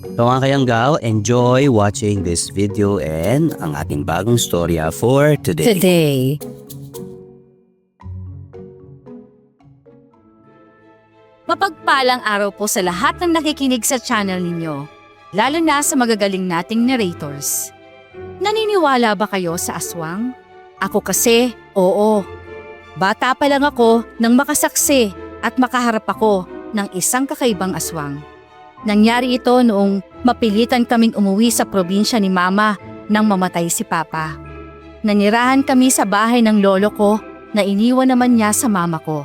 So nga kayang gal, enjoy watching this video and ang ating bagong storya for today. Mapagpalang araw po sa lahat ng nakikinig sa channel ninyo, lalo na sa magagaling nating narrators. Naniniwala ba kayo sa aswang? Ako kasi, oo. Bata pa lang ako nang makasaksi at makaharap ako ng isang kakaibang aswang. Nangyari ito noong mapilitan kaming umuwi sa probinsya ni Mama nang mamatay si Papa. Nanirahan kami sa bahay ng lolo ko na iniwan naman niya sa mama ko.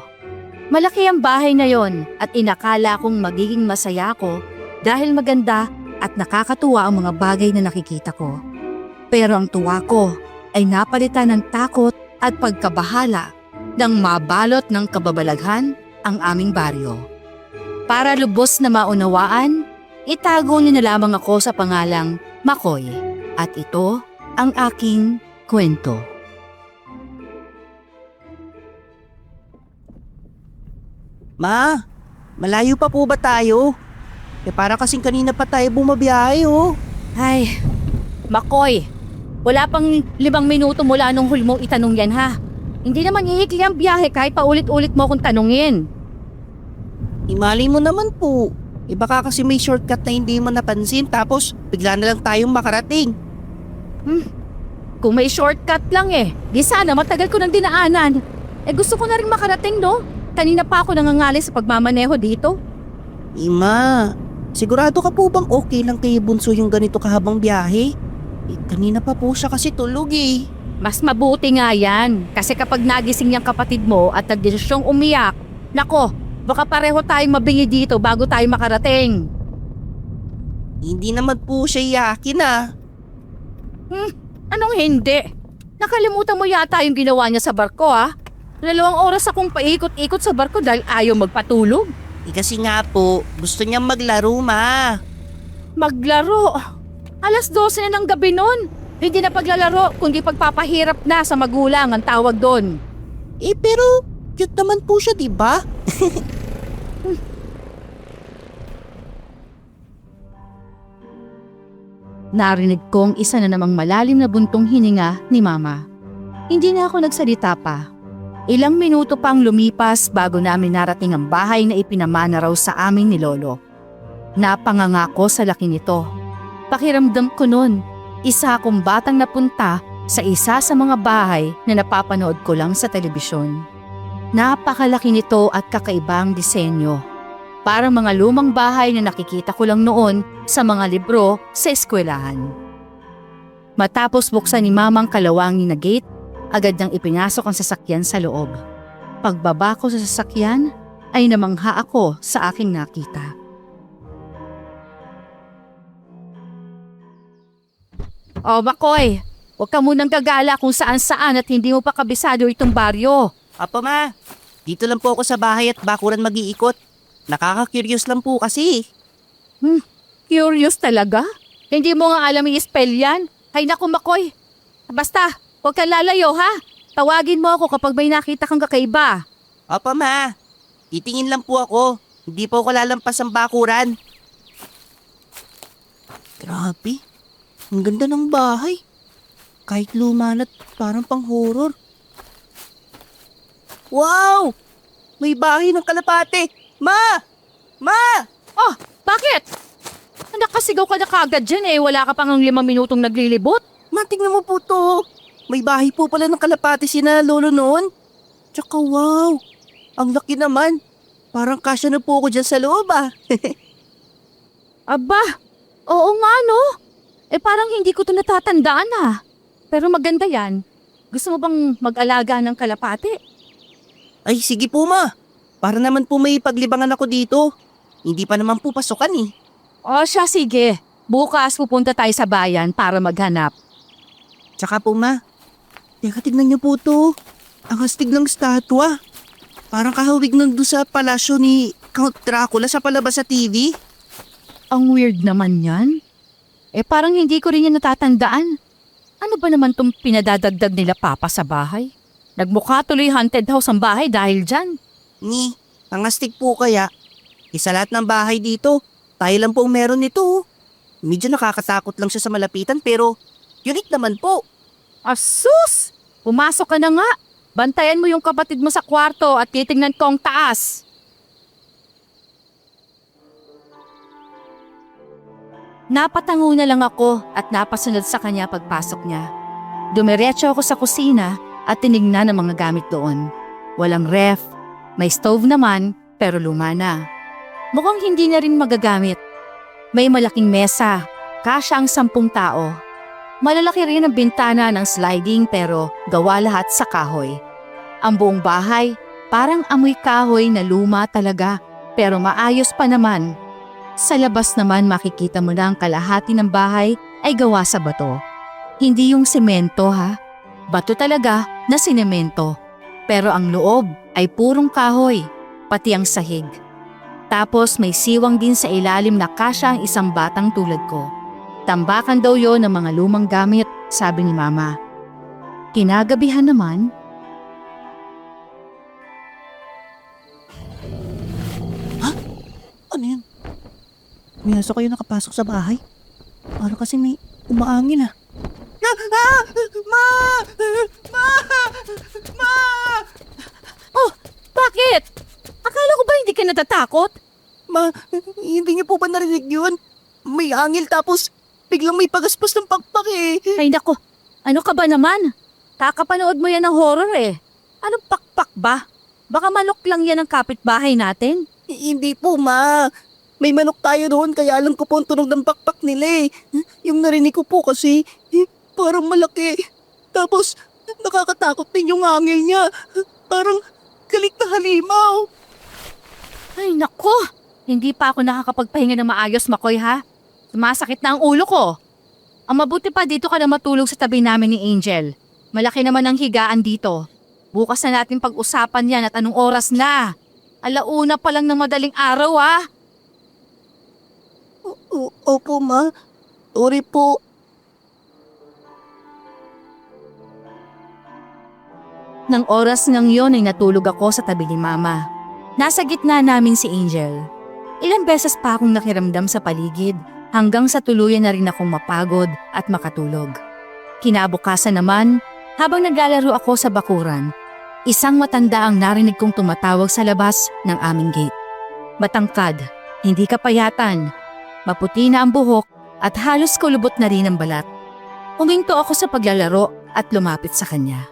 Malaki ang bahay na yon at inakala kong magiging masaya ako dahil maganda at nakakatuwa ang mga bagay na nakikita ko. Pero ang tuwa ko ay napalitan ng takot at pagkabahala nang mabalot ng kababalaghan ang aming baryo. Para lubos na maunawaan, itago niyo na lamang ako sa pangalang Makoy at ito ang aking kwento. Ma, malayo pa po ba tayo? Para kasing kanina pa tayo bumabiyahe oh. Ay, Makoy, wala pang 5 minuto mula nung huli mo itanong yan ha. Hindi naman iikli ang biyahe kahit paulit-ulit mo akong tanungin. Imali mo naman po. Baka kasi may shortcut na hindi mo napansin tapos bigla na lang tayong makarating. Kung may shortcut lang di sana matagal ko nang dinaanan. Gusto ko na rin makarating no? Kanina pa ako nangangali sa pagmamaneho dito. Ma, sigurado ka po bang okay lang kay Bunso yung ganito kahabang biyahe? Kanina pa po siya kasi tulog Mas mabuti nga yan. Kasi kapag nagising yung kapatid mo at nagdesisyong umiyak, nako, baka pareho tayong mabingi dito bago tayo makarating. Hindi naman po siya yakin Anong hindi? Nakalimutan mo yata yung ginawa niya sa barko 2 oras akong paikot-ikot sa barko dahil ayaw magpatulog. Kasi nga po, gusto niyang maglaro ma. Maglaro? 12:00 na ng gabi nun. Hindi na paglalaro kundi pagpapahirap na sa magulang ang tawag doon. Pero cute naman po siya diba? Narinig kong isa na namang malalim na buntong hininga ni Mama. Hindi na ako nagsalita pa. Ilang minuto pang lumipas bago namin narating ang bahay na ipinamana raw sa amin ni Lolo. Napangangako sa laki nito. Pakiramdam ko nun, isa akong batang napunta sa isa sa mga bahay na napapanood ko lang sa telebisyon. Napakalaki nito at kakaibang disenyo. Parang mga lumang bahay na nakikita ko lang noon sa mga libro sa eskwelahan. Matapos buksan ni Mamang kalawangin na gate, agad nang ipinasok ang sasakyan sa loob. Pagbaba ko sa sasakyan, ay namangha ako sa aking nakita. O Makoy, huwag ka munang gagala kung saan-saan at hindi mo pa kabisado itong baryo. Apo ma, dito lang po ako sa bahay at bakuran mag-iikot. Nakaka-curious lang po kasi. Curious talaga? Hindi mo nga alam i-spell yan? Hay naku Makoy, basta, huwag kang lalayo ha. Tawagin mo ako kapag may nakita kang kakaiba. Apo ma, titingin lang po ako. Hindi po ako lalampas ang bakuran. Grabe, ang ganda ng bahay. Kahit luma na't parang pang-horror. Wow! May bahay ng kalapate! Ma! Ma! Oh, bakit? Nakasigaw ka na kagad dyan wala ka pang 5 minutong naglilibot. Ma, tingnan mo po to. May bahay po pala ng kalapate sina lolo noon. Tsaka wow, ang laki naman. Parang kasya na po ako dyan sa loob Aba, oo nga no. Parang hindi ko to natatandaan Pero maganda yan. Gusto mo bang mag-alaga ng kalapate? Ay, sige po ma. Para naman po may paglibangan ako dito. Hindi pa naman po pasukan O siya, sige. Bukas pupunta tayo sa bayan para maghanap. Tsaka po ma, teka tignan niyo po to. Ang hastig ng statwa. Parang kahawig ng doon sa palasyo ni Count Dracula sa palabas sa TV. Ang weird naman yan. Parang hindi ko rin yan natatandaan. Ano ba naman tong pinadadagdag nila Papa sa bahay? Nagmukha tuloy haunted house ang bahay dahil dyan. Ang astig po kaya. Sa lahat ng bahay dito, tayo lang pong meron nito. Medyo nakakatakot lang siya sa malapitan pero unique naman po. Asus! Pumasok ka na nga. Bantayan mo yung kapatid mo sa kwarto at titingnan ko ang taas. Napatango na lang ako at napasunod sa kanya pagpasok niya. Dumiretso ako sa kusina at tinignan ang mga gamit doon. Walang ref, may stove naman pero luma na. Mukhang hindi na rin magagamit. May malaking mesa, kasya ang 10 tao. Malalaki rin ang bintana ng sliding pero gawa lahat sa kahoy. Ang buong bahay parang amoy kahoy na luma talaga pero maayos pa naman. Sa labas naman makikita mo na ang kalahati ng bahay ay gawa sa bato. Hindi yung semento ha. Bato talaga na sinemento. Pero ang loob ay purong kahoy, pati ang sahig. Tapos may siwang din sa ilalim na kasya ang isang batang tulad ko. Tambakan daw yon ng mga lumang gamit, sabi ni Mama. Kinagabihan naman, Ano yan? Mayasa kayo nakapasok sa bahay? Para kasi may umaangin ah. Ma! Ma! Ma! oh, bakit? Akala ko ba hindi ka natatakot? Ma, hindi niyo po ba narinig yun? May angil tapos biglang may pagaspas ng pakpak eh. Ay nako, ano ka ba naman? Kakapanood mo yan ng horror eh. Anong pakpak ba? Baka manok lang yan ang kapitbahay natin. Hindi po, ma. May manok tayo doon kaya alam ko po ang tunog ng pakpak nila eh. Yung narinig ko po kasi parang malaki. Tapos nakakatakot din yung angil niya. Parang galit na halimaw. Ay nako, hindi pa ako nakakapagpahinga ng maayos, Makoy ha. Sumasakit na ang ulo ko. Ang mabuti pa dito ka na matulog sa tabi namin ni Angel. Malaki naman ang higaan dito. Bukas na natin pag-usapan yan at anong oras na. Alauna pa lang ng madaling araw ah. Opo, ma. Sorry po. Nang oras ngang yon ay natulog ako sa tabi ni Mama. Nasa gitna namin si Angel. Ilang beses pa akong nakiramdam sa paligid hanggang sa tuluyan na rin akong mapagod at makatulog. Kinabukasan naman, habang naglalaro ako sa bakuran, isang matanda ang narinig kong tumatawag sa labas ng aming gate. Matangkad, hindi kapayatan, maputi na ang buhok at halos kulubot na rin ang balat. Huminto ako sa paglalaro at lumapit sa kanya.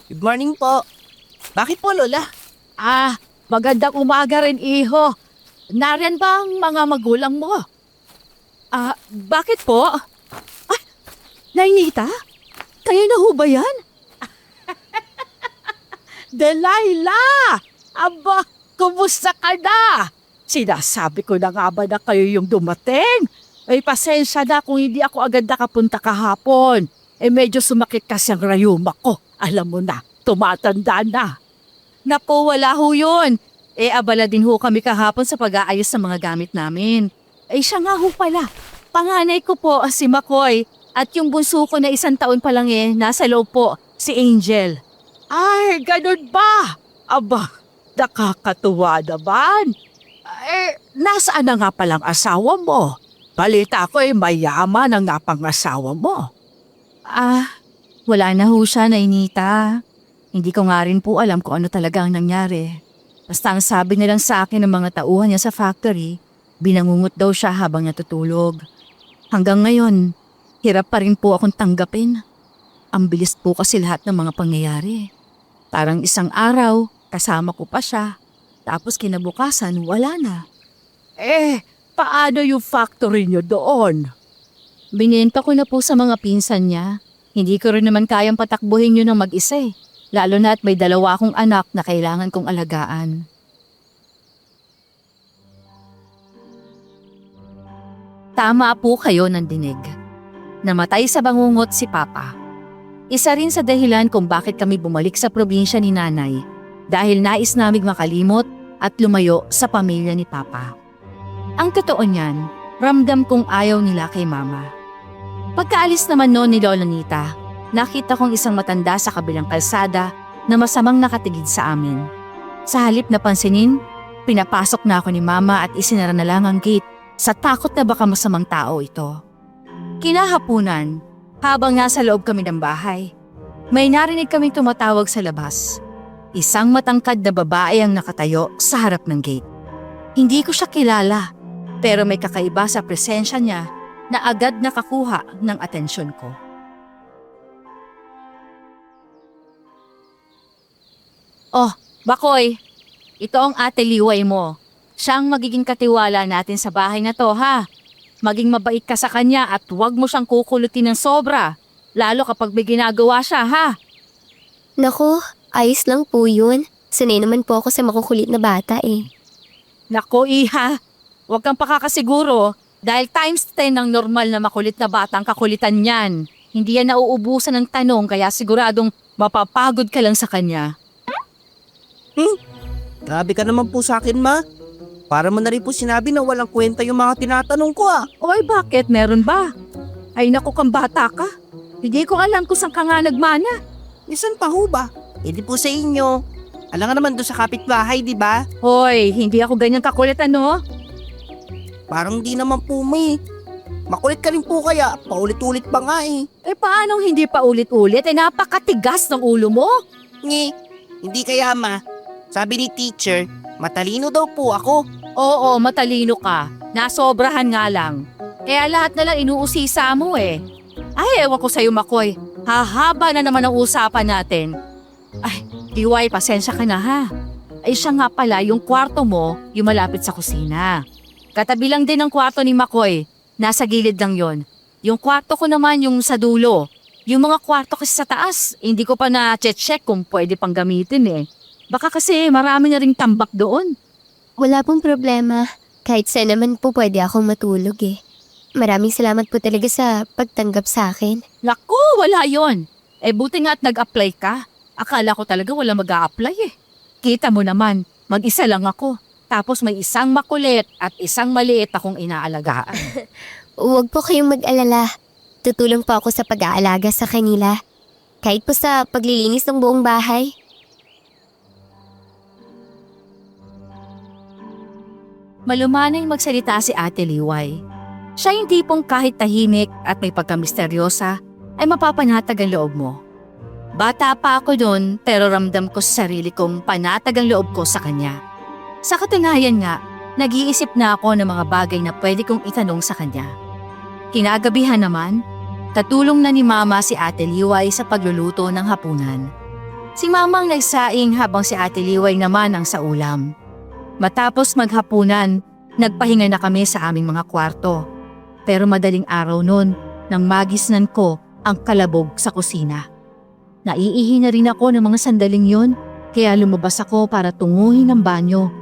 Good morning po. Bakit po, Lola? Magandang umaga rin, iho. Nariyan ba ang mga magulang mo? Bakit po? Nainita? Kayo na ho ba yan? Delilah! Aba, kumusta ka na? Sinasabi ko na nga ba na kayo yung dumating? Ay, pasensya na kung hindi ako agad nakapunta kahapon. Medyo sumakit kasi ang rayuma ko. Alam mo na, tumatanda na. Naku, wala ho yun. Abala din ho kami kahapon sa pag-aayos ng mga gamit namin. Siya nga ho pala. Panganay ko po si Makoy at yung bunso ko na 1 taon pa lang nasa loob po, si Angel. Ay, ganun ba? Aba, nakakatuwa naman. Nasaan na nga palang asawa mo? Balita ko mayaman ang napangasawa mo. Wala na ho siya, Nainita. Hindi ko nga rin po alam kung ano talaga ang nangyari. Basta ang sabi nilang sa akin ng mga tauhan niya sa factory, binangungot daw siya habang natutulog. Hanggang ngayon, hirap pa rin po akong tanggapin. Ang bilis po kasi lahat ng mga pangyayari. Parang isang araw, kasama ko pa siya. Tapos kinabukasan, wala na. Paano yung factory niyo doon? Binenta ko na po sa mga pinsan niya. Hindi ko rin naman kayang patakbuhin yun ng mag-isa lalo na at may 2 akong anak na kailangan kong alagaan. Tama po kayo ng dinig. Namatay sa bangungot si Papa. Isa rin sa dahilan kung bakit kami bumalik sa probinsya ni Nanay dahil nais naming makalimot at lumayo sa pamilya ni Papa. Ang totoo niyan, ramdam kong ayaw nila kay Mama. Pagkaalis naman noon ni Lola Nita, nakita kong isang matanda sa kabilang kalsada na masamang nakatigid sa amin. Sa halip na pansinin, Pinapasok na ako ni Mama at isinara na lang ang gate sa takot na baka masamang tao ito. Kinahapunan, habang nasa loob kami ng bahay, may narinig kaming tumatawag sa labas. Isang matangkad na babae ang nakatayo sa harap ng gate. Hindi ko siya kilala, pero may kakaiba sa presensya niya na agad nakakuha ng atensyon ko. Oh, Bakoy, ito ang ate Liway mo. Siya ang magiging katiwala natin sa bahay na to, ha? Maging mabait ka sa kanya at huwag mo siyang kukulutin ng sobra, lalo kapag may ginagawa siya, ha? Naku, ayos lang po yun. Sanay naman po ako sa makukulit na bata eh. Nako, Iha, huwag kang pakakasiguro dahil times 10 ng normal na makulit na bata ang kakulitan niyan. Hindi yan nauubusan ng tanong kaya siguradong mapapagod ka lang sa kanya. Grabe ka naman po sa akin, Ma. Para mo na rin po sinabi na walang kwenta yung mga tinatanong ko, ah. Oy, bakit? Meron ba? Ay naku, kang bata ka. Hindi ko alam kung saan ka nga nagmana. Isan pa ho ba? Hindi po sa inyo. Alam nga naman doon sa kapitbahay, di ba? Hoy, hindi ako ganyan kakulit, ano? Parang di naman po, may. Makulit ka rin po kaya, paulit-ulit pa nga eh. Eh paano hindi pa ulit-ulit? Eh napakatigas ng ulo mo. Ngi, hindi kaya, Ma. Sabi ni teacher, matalino daw po ako. Oo, matalino ka. Nasobrahan nga lang. Kaya lahat na lang inuusisa mo eh. Ay, ewan ko sa'yo, Makoy. Hahaba na naman ang usapan natin. Ay, Liway, pasensya ka na ha. Ay siya nga pala, yung kwarto mo, yung malapit sa kusina. Katabi lang din ang kwarto ni Makoy. Nasa gilid lang yon. Yung kwarto ko naman yung sa dulo. Yung mga kwarto kasi sa taas, hindi ko pa na-check kung pwede pang gamitin eh. Baka kasi marami na ring tambak doon. Wala pong problema. Kahit saan naman po pwede akong matulog eh. Maraming salamat po talaga sa pagtanggap sa akin. Naku, wala yon. Eh buti nga at nag-apply ka. Akala ko talaga wala mag-a-apply eh. Kita mo naman, mag-isa lang ako. Tapos may isang makulit at isang maliit akong inaalagaan. Huwag po kayong mag-alala. Tutulong po ako sa pag-aalaga sa kanila. Kahit po sa paglilinis ng buong bahay. Malumanay magsalita si Ate Liway. Siya yung tipong kahit tahimik at may pagkamisteryosa ay mapapanatag ang loob mo. Bata pa ako noon pero ramdam ko sa sarili kong panatag ang loob ko sa kanya. Sa katunayan nga, nag-iisip na ako ng mga bagay na pwede kong itanong sa kanya. Kinagabihan naman, katulong na ni Mama si Ate Liway sa pagluluto ng hapunan. Si Mama ang nagsaing habang si Ate Liway naman ang sa ulam. Matapos maghapunan, nagpahinga na kami sa aming mga kwarto. Pero madaling araw noon nang magisnan ko ang kalabog sa kusina. Naiihi na rin ako ng mga sandaling yon, kaya lumabas ako para tunguhin ang banyo.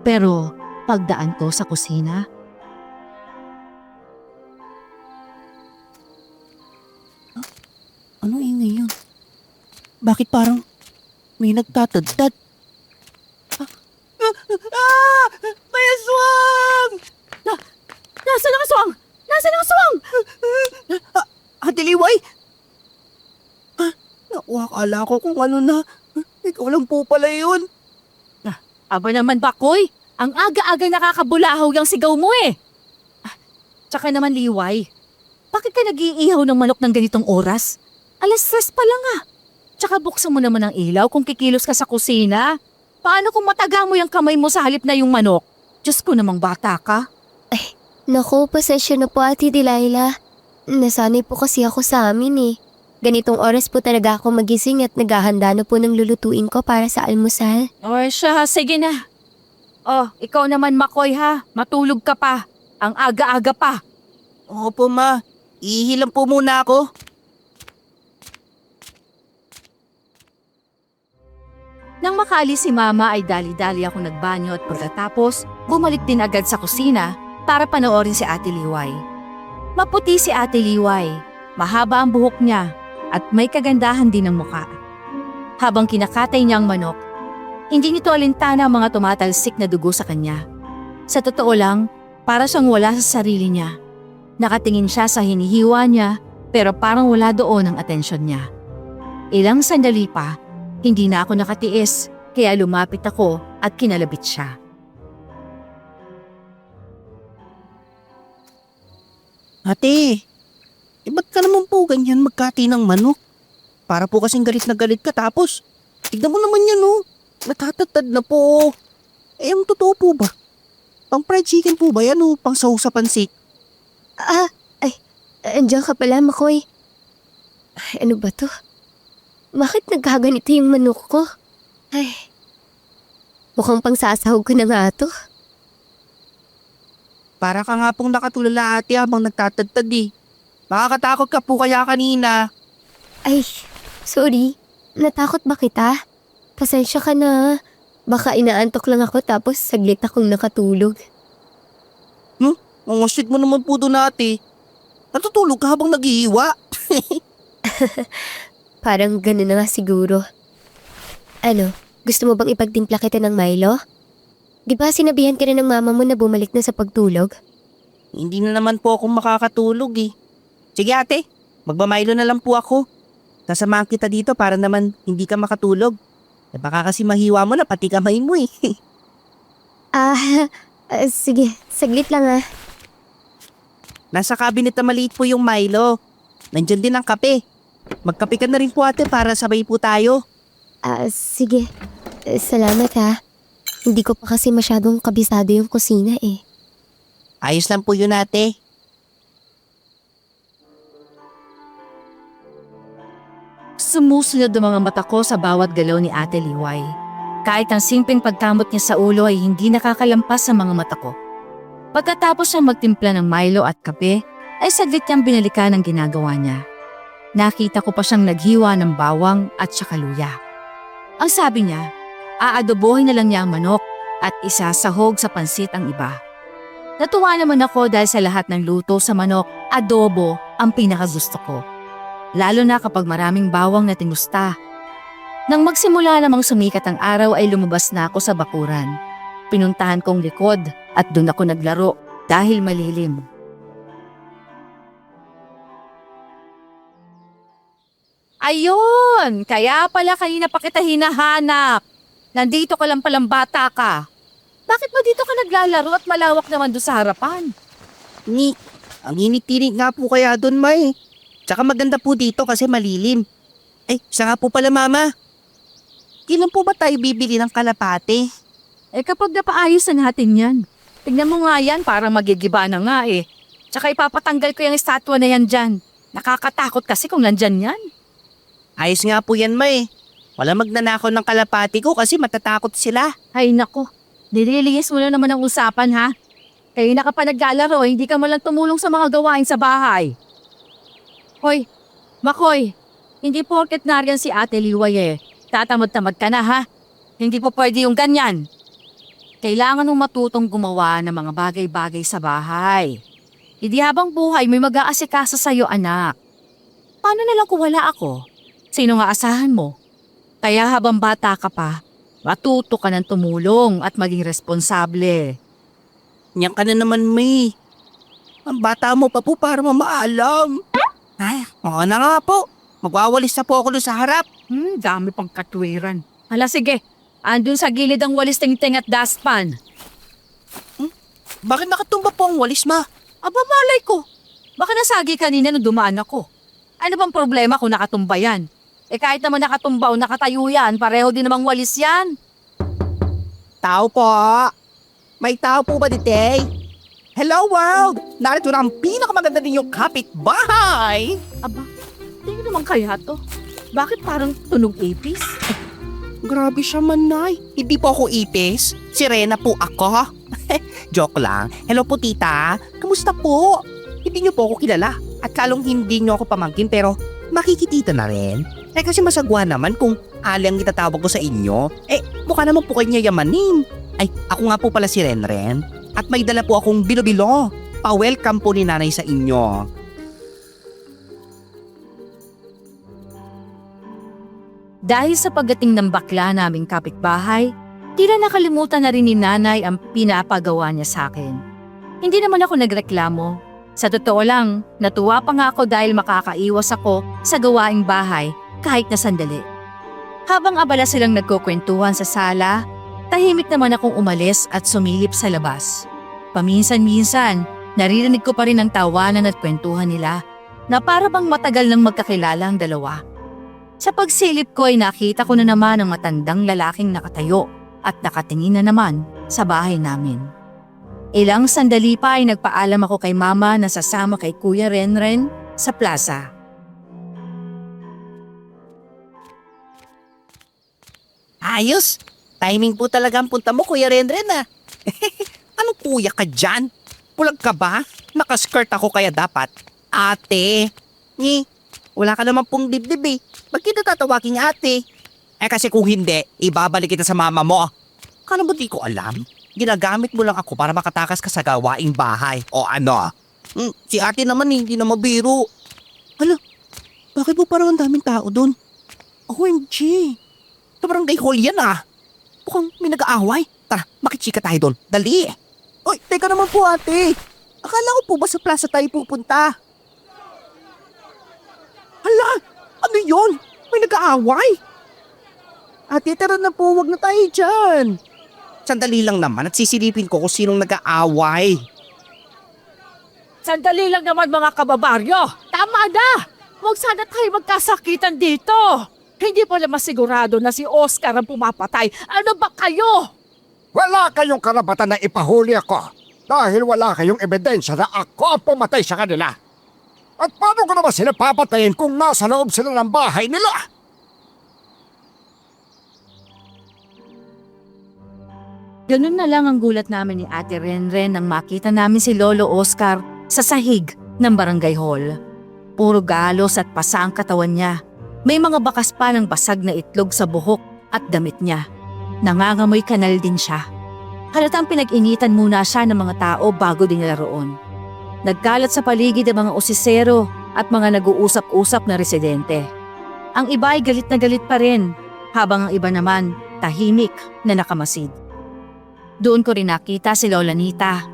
Pero pagdaan ko sa kusina, Ano ingay yun? Bakit parang may nagtatadtad? May aswang! Nasaan ang aswang? Nasaan ang aswang? Ate Liway? Naku, akala ko kung ano na. Ikaw lang po pala yun. Aba naman, Bakoy, ang aga-aga nakakabulahaw yung sigaw mo eh. Tsaka naman, Liway, bakit ka nag-iihaw ng manok ng ganitong oras? 3:00 pa lang ah. Tsaka buksan mo naman ang ilaw kung kikilos ka sa kusina. Paano kung mataga mo yung kamay mo sa halip na yung manok? Diyos ko namang bata ka. Naku, pasensya na po Ate Delilah. Nasanay po kasi ako sa amin eh. Ganitong oras po talaga ako magising at naghahanda na po ng lulutuin ko para sa almusal. O siya, sige na. Oh, ikaw naman Makoy ha, matulog ka pa. Ang aga-aga pa. Opo, Ma. Ihilang po muna ako. Nang makaalis si Mama ay dali-dali ako nagbanyo at pagkatapos, bumalik din agad sa kusina para panoorin si Ate Liway. Maputi si Ate Liway, mahaba ang buhok niya at may kagandahan din ng muka. Habang kinakatay niya ang manok, hindi nito alintana ang mga tumatalsik na dugo sa kanya. Sa totoo lang, para siyang wala sa sarili niya. Nakatingin siya sa hinihiwa niya pero parang wala doon ang atensyon niya. Ilang sandali pa, hindi na ako nakatiis kaya lumapit ako at kinalabit siya. Ate, ba't ka naman po ganyan magkati ng manok? Para po kasing galit na galit ka tapos, tignan mo naman yan oh. Natatatad na po. Ang totoo po ba? Pang fried chicken po ba yan o pang saw sa pansit? Andiyan ka pala, Makoy. Ay, ano ba to? Bakit nagkaganito yung manok ko? Ay, mukhang pang sasahog ko na nga to. Para ka nga pong nakatulala ate habang nagtatadtad eh. Makakatakot ka po kaya kanina. Ay, sorry. Natakot ba kita? Pasensya ka na. Baka inaantok lang ako tapos saglit akong nakatulog. Ang sweet mo naman po doon ate. Natutulog ka habang naghihiwa. Parang gano'n na nga siguro. Ano, gusto mo bang ipagtimpla kita ng Milo? Di ba sinabihan ka na ng mama mo na bumalik na sa pagtulog? Hindi na naman po ako makakatulog eh. Sige ate, magmamaylo na lang po ako. Sasamahan kita dito para naman hindi ka makatulog. Baka kasi mahiwa mo na pati kamay mo eh. Sige, saglit lang ah. Nasa cabinet na maliit po yung Milo. Nandyan din ang kape. Magkape ka na rin po ate para sabay po tayo. Sige. Salamat ha. Hindi ko pa kasi masyadong kabisado yung kusina eh. Ayos lang po yun ate. Sumusunod ang mga mata ko sa bawat galaw ni Ate Liway. Kahit ang simpleng pagkamot niya sa ulo ay hindi nakakalampas sa mga mata ko. Pagkatapos siya magtimpla ng Milo at kape, ay saglit niyang binalikan ang ginagawa niya. Nakita ko pa siyang naghiwa ng bawang at saka luya. Ang sabi niya, aadobohin na lang niya ang manok at isasahog sa pansit ang iba. Natuwa naman ako dahil sa lahat ng luto sa manok, adobo ang pinakagusto ko. Lalo na kapag maraming bawang na tinusta. Nang magsimula namang sumikat ang araw ay lumabas na ako sa bakuran. Pinuntahan kong likod at doon ako naglaro dahil malilim. Ayun! Kaya pala kanina pa kita hinahanap. Nandito ka lang palang bata ka. Bakit ba dito ka naglalaro at malawak naman doon sa harapan? Ang init-init nga po kaya doon May. Tsaka maganda po dito kasi malilim. Siya nga po pala mama. Kailan po ba tayo bibili ng kalapate? Kapag napaayos na natin yan. Tignan mo nga yan, parang magigiba na nga eh. Tsaka ipapatanggal ko yung estatwa na yan dyan. Nakakatakot kasi kung nandyan yan. Ayos nga po yan May. Wala magnanakaw ng kalapati ko kasi matatakot sila. Ay nako, nililinis mo na naman ang usapan ha. Kayo na ka pa naglalaro, hindi ka malang tumulong sa mga gawain sa bahay. Hoy, Makoy, hindi porket nariyan si Ate Liway eh. Tatamad-tamad ka na ha. Hindi po pwede yung ganyan. Kailangan mong matutong gumawa ng mga bagay-bagay sa bahay. Hindi habang buhay may mag-aasikaso sa'yo anak. Paano na lang kung wala ako? Sino nga asahan mo? Kaya habang bata ka pa, matuto ka ng tumulong at maging responsable. Yan ka na naman May. Ang bata mo pa po para mamaalam. Oo na nga po. Magwawalis na po ako doon sa harap. Dami pang katwiran. Hala sige, andun sa gilid ang walis tingting at dustpan. Bakit nakatumba po ang walis ma? Aba malay ko, baka nasagi kanina nung dumaan ako. Ano bang problema kung nakatumba yan? Kahit naman nakatumba o nakatayo yan, pareho din namang walis yan. Tao po. May tao po ba dito? Hello world! Narito na ang pinakamaganda ninyong kapitbahay! Aba, tingin naman kaya to. Bakit parang tunog ipis? Grabe siya manay. Hindi po ako ipis. Sirena po ako. Joke lang. Hello po tita. Kamusta po? Hindi niyo po ako kilala. At kalong hindi niyo ako pamangkin pero makikitita na rin. Kasi masagwa naman kung Ali ang itatawag ko sa inyo. Mukha naman po kayo niya yamanin. Ako nga po pala si Renren. At may dala po akong bilo-bilo. Pa-welcome po ni nanay sa inyo. Dahil sa pagdating ng bakla naming kapitbahay, tila nakalimutan na rin ni nanay ang pinapagawa niya sa akin. Hindi naman ako nagreklamo. Sa totoo lang, natuwa pa nga ako dahil makakaiwas ako sa gawaing bahay kahit na sandali. Habang abala silang nagkukwentuhan sa sala, tahimik naman akong umalis at sumilip sa labas. Paminsan-minsan Naririnig ko pa rin ang tawanan at kwentuhan nila na para bang matagal nang magkakilala ang dalawa. Sa pagsilip ko ay nakita ko na naman ang matandang lalaking nakatayo at nakatingin na naman sa bahay namin. Ilang sandali pa ay nagpaalam ako kay Mama na sasama kay Kuya Renren sa plaza. Ayos! Timing po talaga ang punta mo, Kuya Renren ah. Anong kuya ka dyan? Pulag ka ba? Nakaskirt ako kaya dapat. Ate! Wala ka naman pong dibdib eh. Ba't kita tatawaging ate? Kasi kung hindi, ibabalik kita sa mama mo. Kano ba di ko alam? Ginagamit mo lang ako para makatakas ka sa gawaing bahay. O ano? Si ate naman hindi na mabiro. Hala, bakit po parang ang daming tao doon? OMG! Sa barangay hall yan ah. Mukhang may nag-aaway. Tara, makichika tayo doon. Dali! Oy, teka naman po ate. Akala ko po ba sa plaza tayo pupunta? Hala, ano yon? May nag-aaway? Ate, tara na po, wag na tayo dyan. Sandali lang naman at sisilipin ko kung sinong nag-aaway. Sandali lang naman mga kababaryo. Tama na! Huwag sana tayo magkasakitan dito. Hindi pala masigurado na si Oscar ang pumapatay. Ano ba kayo? Wala kayong karapatan na ipahuli ako dahil wala kayong ebidensya na ako ang pumatay sa kanila. At paano ko naman sila papatayin kung nasa loob sila ng bahay nila? Ganun na lang ang gulat namin ni Ate Renren nang makita namin si Lolo Oscar sa sahig ng barangay hall. Puro galos at pasa ang katawan niya. May mga bakas pa ng basag na itlog sa buhok at damit niya. Nangangamoy kanal din siya. Halatang pinag-initan muna siya ng mga tao bago dinala roon. Nagkalat sa paligid ang mga osisero at mga nag-uusap-usap na residente. Ang iba ay galit na galit pa rin, habang ang iba naman tahimik na nakamasid. Doon ko rin nakita si Lola Nita.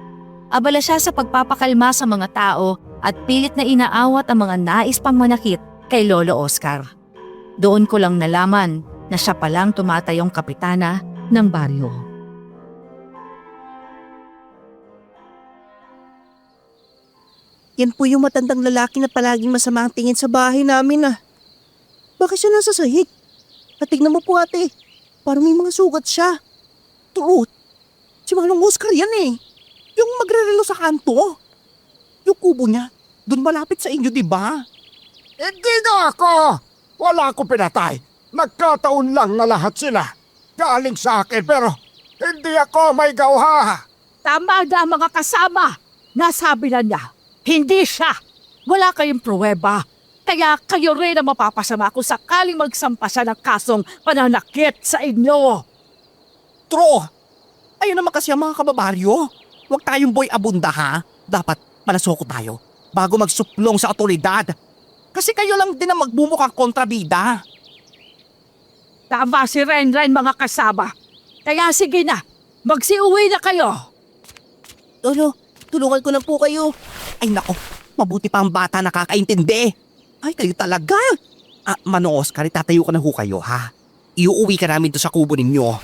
Abala siya sa pagpapakalma sa mga tao at pilit na inaawat ang mga nais pang manakit kay Lolo Oscar. Doon ko lang nalaman na siya palang tumatayong kapitana ng baryo. Yan po yung matandang lalaki na palaging masama ang tingin sa bahay namin ah. Bakit siya nasa sahig? At tignan mo po ate, parang may mga sugat siya. Truth, si Manong Oscar yan eh. Yung magre-relo sa kanto. Yung kubo niya, doon malapit sa inyo diba? Hindi na ako! Wala akong pinatay. Nagkataon lang na lahat sila. Galing sa akin pero hindi ako may gawha. Tama na mga kasama. Nasabi na niya, hindi siya. Wala kayong pruweba. Kaya kayo rin ang mapapasama kung sakaling magsampa siya ng kasong pananakit sa inyo. True! Ayun naman kasi ang mga kababaryo. Huwag tayong boy abunda ha. Dapat malasoko tayo bago magsuplong sa otoridad. Kasi kayo lang din ang magbumukhang kontrabida. Tama si Renren mga kasama. Kaya sige na, magsiuwi na kayo. Lolo, tulungan ko na po kayo. Ay nako, mabuti pa ang bata nakakaintindi. Ay kayo talaga. Manong Oscar, itatayo ka na ho kayo ha. Iuuwi ka namin to sa kubo ninyo.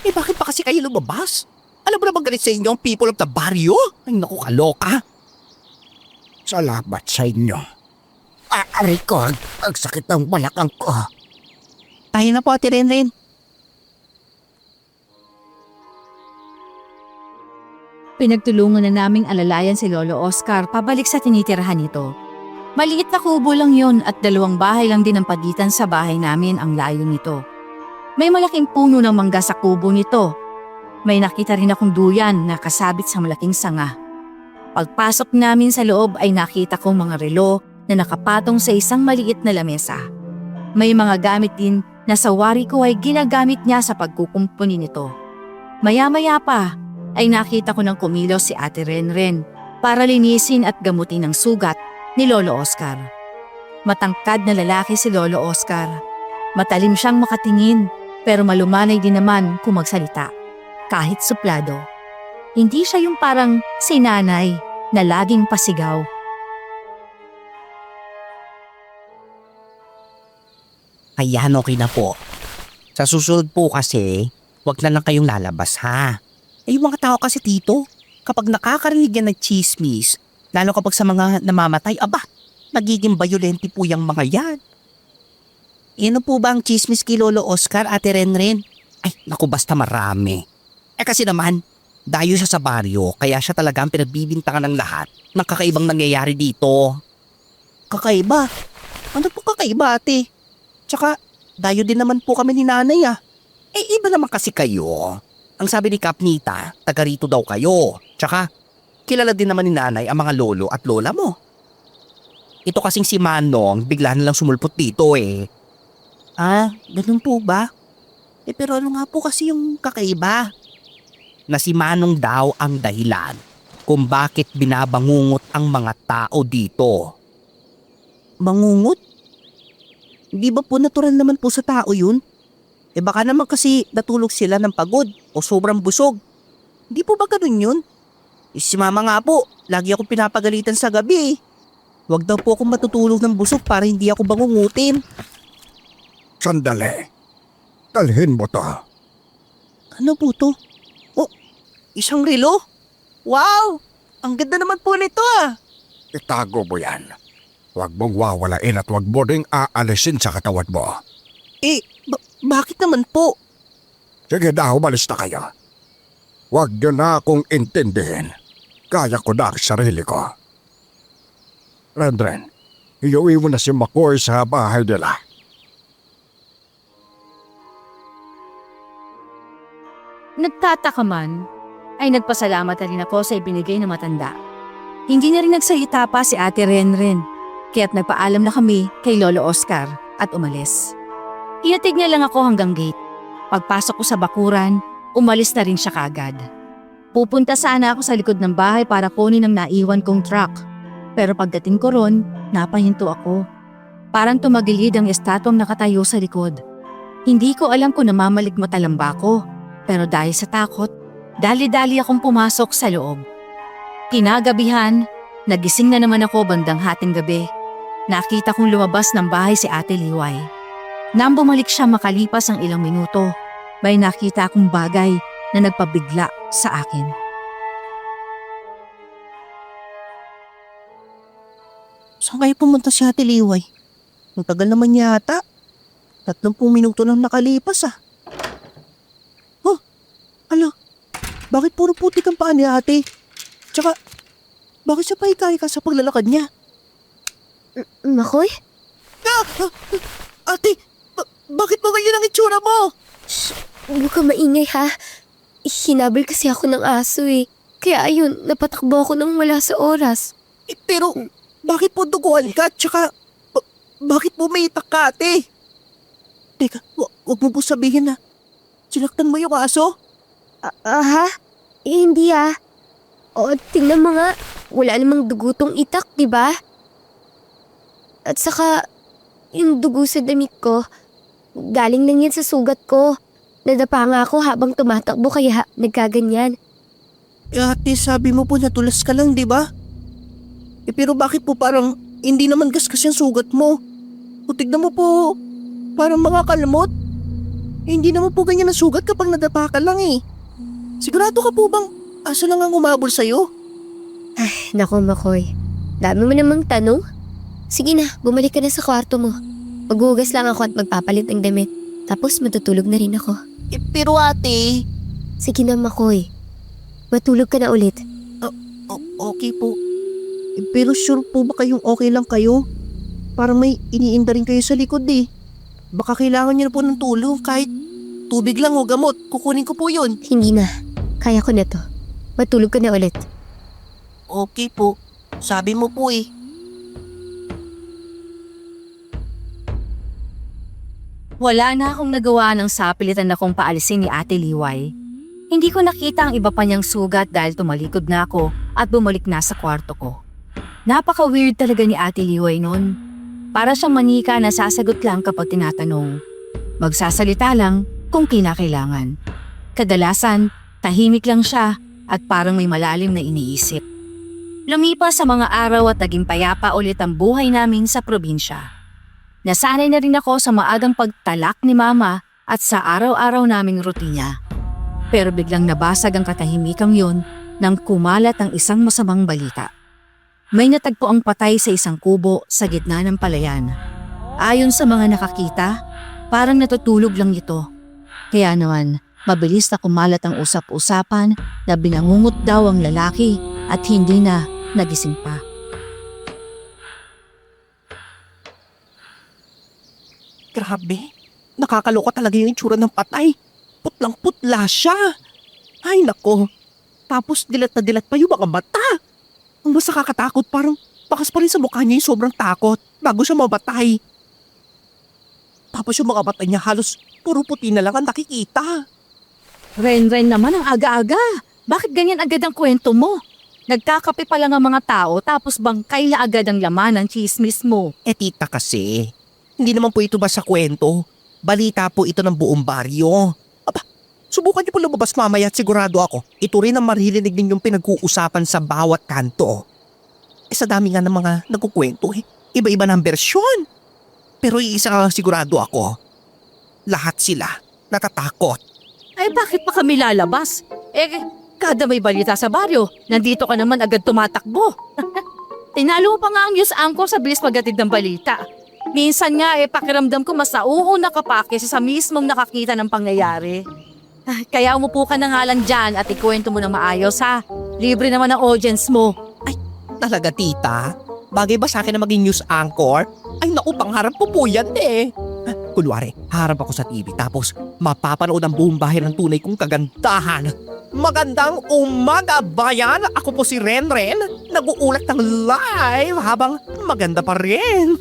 Eh bakit pa kasi kayo lumabas? Alam mo na bang galit sa inyo ang people of the barrio? Ay naku, kaloka. Salamat sa inyo. Aray ko, ang sakit ng balakang ko. Tayo na po, Ate Renren. Pinagtulungan na naming alalayan si Lolo Oscar pabalik sa tinitirahan nito. Maliit na kubo lang yun at 2 bahay lang din ang pagitan sa bahay namin ang layo nito. May malaking puno ng mangga sa kubo nito. May nakita rin akong duyan na kasabit sa malaking sanga. Pagpasok namin sa loob ay nakita kong mga relo na nakapatong sa isang maliit na lamesa. May mga gamit din na sa wari ko ay ginagamit niya sa pagkukumpuni nito. Maya-maya pa ay nakita ko ng kumilos si Ate Renren para linisin at gamutin ang sugat ni Lolo Oscar. Matangkad na lalaki si Lolo Oscar. Matalim siyang makatingin pero malumanay din naman kung magsalita. Kahit suplado. Hindi siya yung parang si nanay na laging pasigaw. Ayan, okay na po. Sa susunod po kasi, wag na lang kayong lalabas ha. Eh yung mga tao kasi dito, kapag nakakarinig yan ng chismis, lalo kapag sa mga namamatay, aba, nagiging bayolente po yung mga yan. Ano po ba ang chismis kay Lolo Oscar, Ate Renren? Ay, naku, basta marami. Kasi naman, dayo siya sa baryo, kaya siya talaga ang pinagbibintangan ng lahat ng kakaibang nangyayari dito. Kakaiba? Ano po kakaiba, ate? Tsaka, dayo din naman po kami ni nanay iba naman kasi kayo. Ang sabi ni Kapnita, taga rito daw kayo. Tsaka, kilala din naman ni nanay ang mga lolo at lola mo. Ito kasing si Manong, bigla na lang sumulpot dito ganun po ba? Pero ano nga po kasi yung kakaiba? Na si Manong daw ang dahilan kung bakit binabangungot ang mga tao dito. Bangungot? Di ba po natural naman po sa tao yun? Baka naman kasi natulog sila ng pagod o sobrang busog. Di po ba ganun yun? Si mama nga po, lagi ako pinapagalitan sa gabi. Huwag daw po akong matutulog ng busog para hindi ako bangungutin. Sandali. Dalhin mo to. Ano po to? Oh, isang relo? Wow! Ang ganda naman po nito Itago mo yan. Huwag mong wawalain at huwag mo ring aalisin sa katawan mo. Bakit naman po? Sige na, umalis na kayo. Huwag niyo na akong intindihin. Kaya ko na ang sarili ko. Renren, iuwi mo na si McCoy sa bahay nila. Nagtataka man, ay nagpasalamat na rin ako sa ibinigay na matanda. Hindi na rin nagsalita pa si Ate Renren, kaya't nagpaalam na kami kay Lolo Oscar at umalis. Iyatig niya lang ako hanggang gate. Pagpasok ko sa bakuran, umalis na rin siya kagad. Pupunta sana ako sa likod ng bahay para kunin ang naiwan kong truck. Pero pagdating ko ron, napahinto ako. Parang tumagilid ang estatwang nakatayo sa likod. Hindi ko alam kung namamaligmatalam ba ako. Pero dahil sa takot, dali-dali akong pumasok sa loob. Kinagabihan, nagising na naman ako bandang hating gabi. Nakita kong lumabas ng bahay si Ate Liway. Nang bumalik siya makalipas ang ilang minuto, may nakita akong bagay na nagpabigla sa akin. Saan kayo pumunta si Ate Liway? Ang tagal naman yata. 30 minuto lang nakalipas Ala, bakit puro putik ang paa ni ate? Tsaka, bakit siya paika-ika sa paglalakad niya? Makoy? Ate, bakit mo ganyan ang itsura mo? Huwag ka maingay ha. Hinabol kasi ako ng aso Kaya ayun, napatakbo ako nang wala sa oras. Pero, bakit po duguan ka? Tsaka, bakit po may itak ka, ate? Teka, wag mo po sabihin na sinaktan mo yung aso? Ha? Hindi O, tingnan mo nga. Wala namang dugo tong itak, di ba? At saka, yung dugo sa damit ko, galing lang yan sa sugat ko. Nadapa nga ako habang tumatakbo kaya nagkaganyan. Ate, sabi mo po natulas ka lang, di ba? Pero bakit po parang hindi naman gasgas yung sugat mo? O tignan mo po, parang mga kalmot. Hindi naman po ganyan ang sugat kapag nadapa ka lang Sigurado ka po bang aso lang ang umabol sa'yo? Naku, Makoy. Dami mo namang tanong. Sige na, bumalik ka na sa kwarto mo. Maghugas lang ako at magpapalit ng damit. Tapos matutulog na rin ako. Pero ate... Sige na, Makoy. Matulog ka na ulit. Okay po. Pero sure po ba kayong okay lang kayo? Parang may iniinda rin kayo sa likod Baka kailangan niyo na po ng tulong kahit tubig lang o gamot. Kukunin ko po yun. Hindi na. Kaya ko na to. Matulog ka na ulit. Okay po. Sabi mo po Wala na akong nagawa ng sapilitan akong paalisin ni Ate Liway. Hindi ko nakita ang iba pa niyang sugat dahil tumalikod na ako at bumalik na sa kwarto ko. Napaka-weird talaga ni Ate Liway noon. Para siyang manika na sasagot lang kapag tinatanong. Magsasalita lang kung kinakailangan. Kadalasan, tahimik lang siya at parang may malalim na iniisip. Lumipas sa mga araw at naging payapa ulit ang buhay namin sa probinsya. Nasanay na rin ako sa maagang pagtalak ni Mama at sa araw-araw naming rutina. Pero biglang nabasag ang katahimikang yun nang kumalat ang isang masamang balita. May natagpo ang patay sa isang kubo sa gitna ng palayan. Ayon sa mga nakakita, parang natutulog lang ito. Kaya naman, mabilis na kumalat ang usap-usapan na binangungot daw ang lalaki at hindi na nagising pa. Grabe, nakakaloka talaga yung itsura ng patay. Putlang-putla siya. Ay nako, tapos dilat na dilat pa yung mga mata. Ang mas nakakatakot, parang bakas pa rin sa mukha niya yung sobrang takot bago siya mabatay. Tapos yung mga mata niya halos puro puti na lang ang nakikita. Ren naman ang aga-aga. Bakit ganyan agad ang kwento mo? Nagkakape pa lang ang mga tao tapos bangkay na agad ang laman ng chismis mo. Tita kasi, hindi naman po ito basta kwento. Balita po ito ng buong baryo. Aba, subukan niyo po lumabas mamaya at sigurado ako, ito rin ang maririnig ninyong pinag-uusapan sa bawat kanto. Sa dami nga ng mga nagkukwento iba-iba ng bersyon. Pero iisa sigurado ako, lahat sila natatakot. Ay bakit pa kami lalabas? Kada may balita sa baryo, nandito ka naman agad tumatakbo. Tinalo pa nga ang news anchor sa bilis pagdating ng balita. Minsan nga pakiramdam ko mas nauuna ka pa kaysa sa mismong nakakita ng pangyayari. Kaya umupo ka na nga lang dyan at ikwento mo na maayos ha. Libre naman ang audience mo. Talaga tita? Bagay ba sa akin na maging news anchor? Ay naku, pangharap ko po yan Kunwari, harap ako sa TV tapos mapapanood ang buong bahay ng tunay kong kagandahan. Magandang umaga bayan! Ako po si Ren, nag-uulat ng live habang maganda pa rin.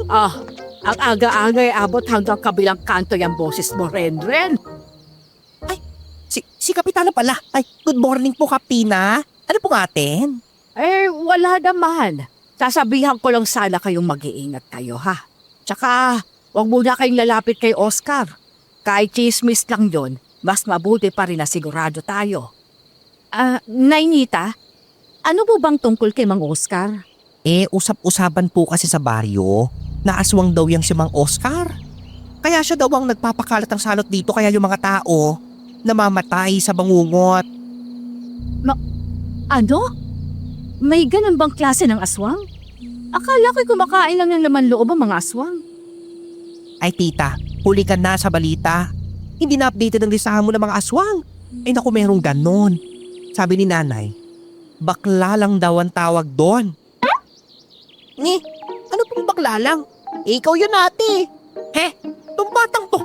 Ang aga-aga ay abot hanggang kabilang kanto yung boses mo, Ren. Si Kapitana pala. Ay, good morning po Kaptina. Ano po atin? Wala naman. Sasabihan ko lang sana kayong mag-iingat kayo, ha? Tsaka, huwag muna kayong lalapit kay Oscar. Kahit chismis lang yon, mas mabuti pa rin na sigurado tayo. Nainita, ano po bang tungkol kay Mang Oscar? Usap-usapan po kasi sa baryo. Naaswang daw yang si Mang Oscar. Kaya siya daw ang nagpapakalat ng salot dito kaya yung mga tao namamatay sa bangungot. Ano? May ganun bang klase ng aswang? Akala ko'y kumakain lang ng laman loob ang mga aswang. Ay tita, huli ka na sa balita. Hindi na updated ang listahan mo ng mga aswang. Ay naku, merong ganon. Sabi ni nanay, bakla lang daw ang tawag doon. Ni, ano pong bakla lang? Ikaw yun ate. Itong batang to.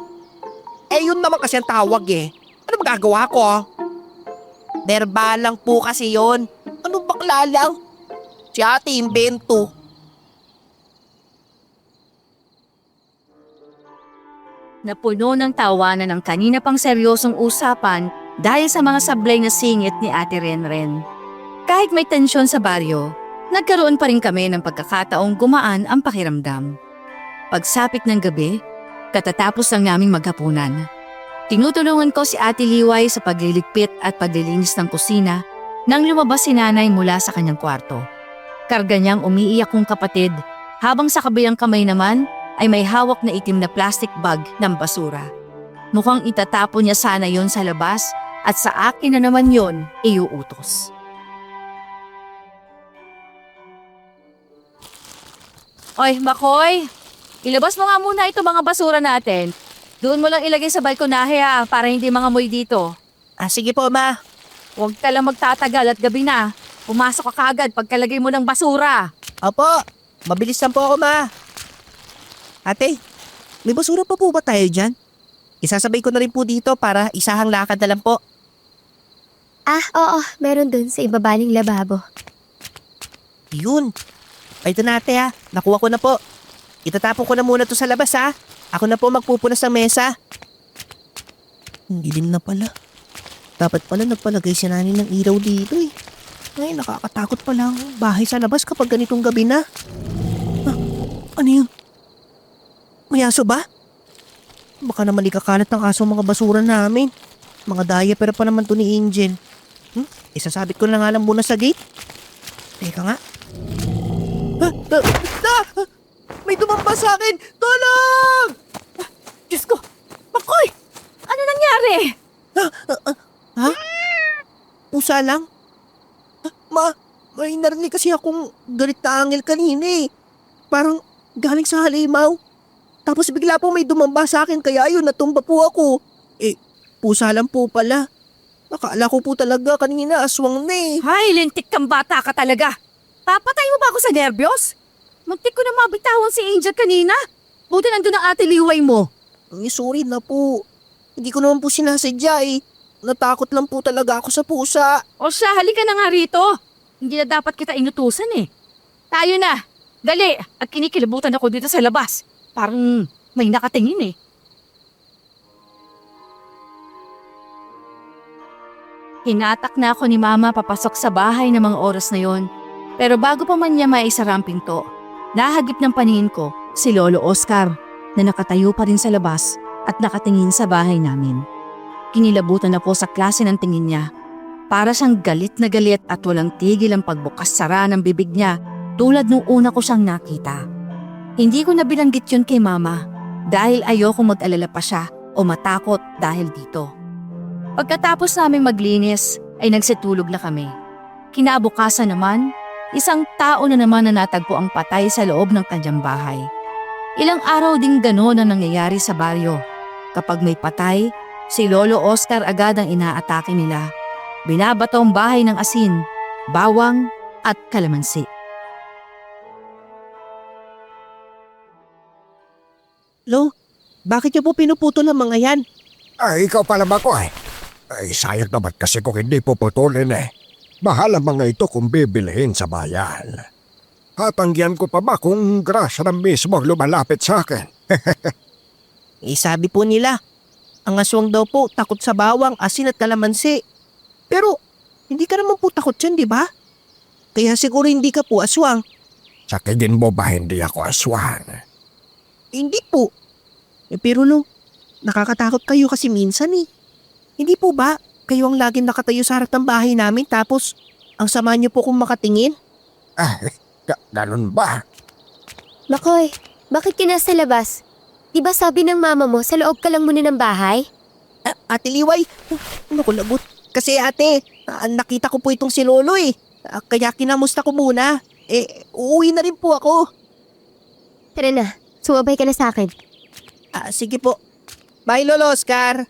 Yun naman kasi ang tawag Ano magagawa ko? Verbal lang po kasi yun. Ano bakla lang? Si ate imbento. Napuno ng tawanan ng kanina pang seryosong usapan dahil sa mga sablay na singit ni Ate Ren. Kahit may tensyon sa baryo, nagkaroon pa rin kami ng pagkakataong gumaan ang pakiramdam. Pagsapit ng gabi, katatapos lang naming maghapunan. Tinutulungan ko si Ate Liway sa pagliligpit at paglilinis ng kusina nang lumabas si nanay mula sa kanyang kwarto. Karga niyang umiiyak kong kapatid habang sa kabilang kamay naman ay may hawak na itim na plastic bag ng basura. Mukhang itatapon niya sana yon sa labas at sa akin na naman yon iuutos. Oy, Makoy! Ilabas mo nga muna ito mga basura natin. Doon mo lang ilagay sa balkonahe para hindi mangamoy dito. Sige po ma. Huwag ka lang magtatagal at gabi na. Pumasok ka kaagad pagkalagay mo ng basura. Opo, mabilis lang po ako ma. Ate, may basura pa po ba tayo dyan? Isasabay ko na rin po dito para isahang lakad na lang po. Oo, meron dun sa ibaba ng lababo. Yun. Ito na ate nakuha ko na po. Itatapon ko na muna to sa labas Ako na po magpupunas ng mesa. Hindi din na pala. Dapat pala nagpalagay si nanay ng ilaw dito Ay, nakakatakot pala ang bahay sa labas kapag ganitong gabi na. Ano yun? May aso ba? Baka naman ikakalat ng aso ang mga basura namin. Mga diaper pa naman to ni Angel. Isasabit ko na nga lang muna sa gate. Teka nga. May tumamba sa akin! Tulong! Diyos ko! Makoy! Ano nangyari? Pusa lang. May narinig kasi akong galit na angel kanina eh. Parang galing sa halimaw. Tapos bigla po may dumamba sa akin kaya ayun, natumba po ako. Pusa lang po pala. Akala ko po talaga kanina aswang na eh. Hay, lintik kang bata ka talaga. Papatay mo ba ako sa nervyos? Muntik ko na mabitawan si Angel kanina. Buti nandun ang ate liway mo. Sorry na po. Hindi ko naman po sinasadya eh. Natakot lang po talaga ako sa pusa. O siya, halika na nga rito. Hindi na dapat kita inutusan eh. Tayo na. Dali. At kinikilabutan ako dito sa labas. Parang may nakatingin eh. Hinatak na ako ni Mama papasok sa bahay ng mga oras na yon. Pero bago pa man niya maisara ang pinto, nahagip ng paningin ko si Lolo Oscar na nakatayo pa rin sa labas at nakatingin sa bahay namin. Kinilabutan ako sa klase ng tingin niya. Para siyang galit na galit at walang tigil ang pagbukas-sara ng bibig niya tulad nung una ko siyang nakita. Hindi ko na binanggit yun kay Mama dahil ayoko mag-alala pa siya o matakot dahil dito. Pagkatapos namin maglinis ay nagsitulog na kami. Kinabukasan naman, isang tao na naman na natagpo ang patay sa loob ng kanyang bahay. Ilang araw ding gano'n ang nangyayari sa baryo. Kapag may patay, si Lolo Oscar agad ang inaatake nila. Binabato ang bahay ng asin, bawang at kalamansi. Lo, bakit niyo po pinuputo ng mga yan? Ay, ikaw pala ba ko eh? Ay, sayang naman kasi kung hindi puputulin eh. Mahal ang mga ito kung bibilihin sa bayan. Hatanggihan ko pa ba kung grasya na mismo ang lumalapit sa akin? Sabi po nila, ang aswang daw po takot sa bawang, asin at kalamansi. Pero, hindi ka naman po takot yan, di ba? Kaya siguro hindi ka po aswang. Sa tingin mo ba hindi ako aswang? Hindi po. Pero lo, nakakatakot kayo kasi minsan eh. Hindi po ba kayo ang laging nakatayo sa harap ng bahay namin tapos ang sama niyo po kung makatingin? Ganun ba? Makoy, bakit ka nasa labas? Di ba sabi ng mama mo, sa loob ka lang muna ng bahay? Ate Liway, naku lagot. Kasi ate, nakita ko po itong si Lolo eh. Kaya kinamusta ko muna. Uuwi na rin po ako. Tara na, sumabay ka na sa akin. Sige po. Bye Lolo Oscar.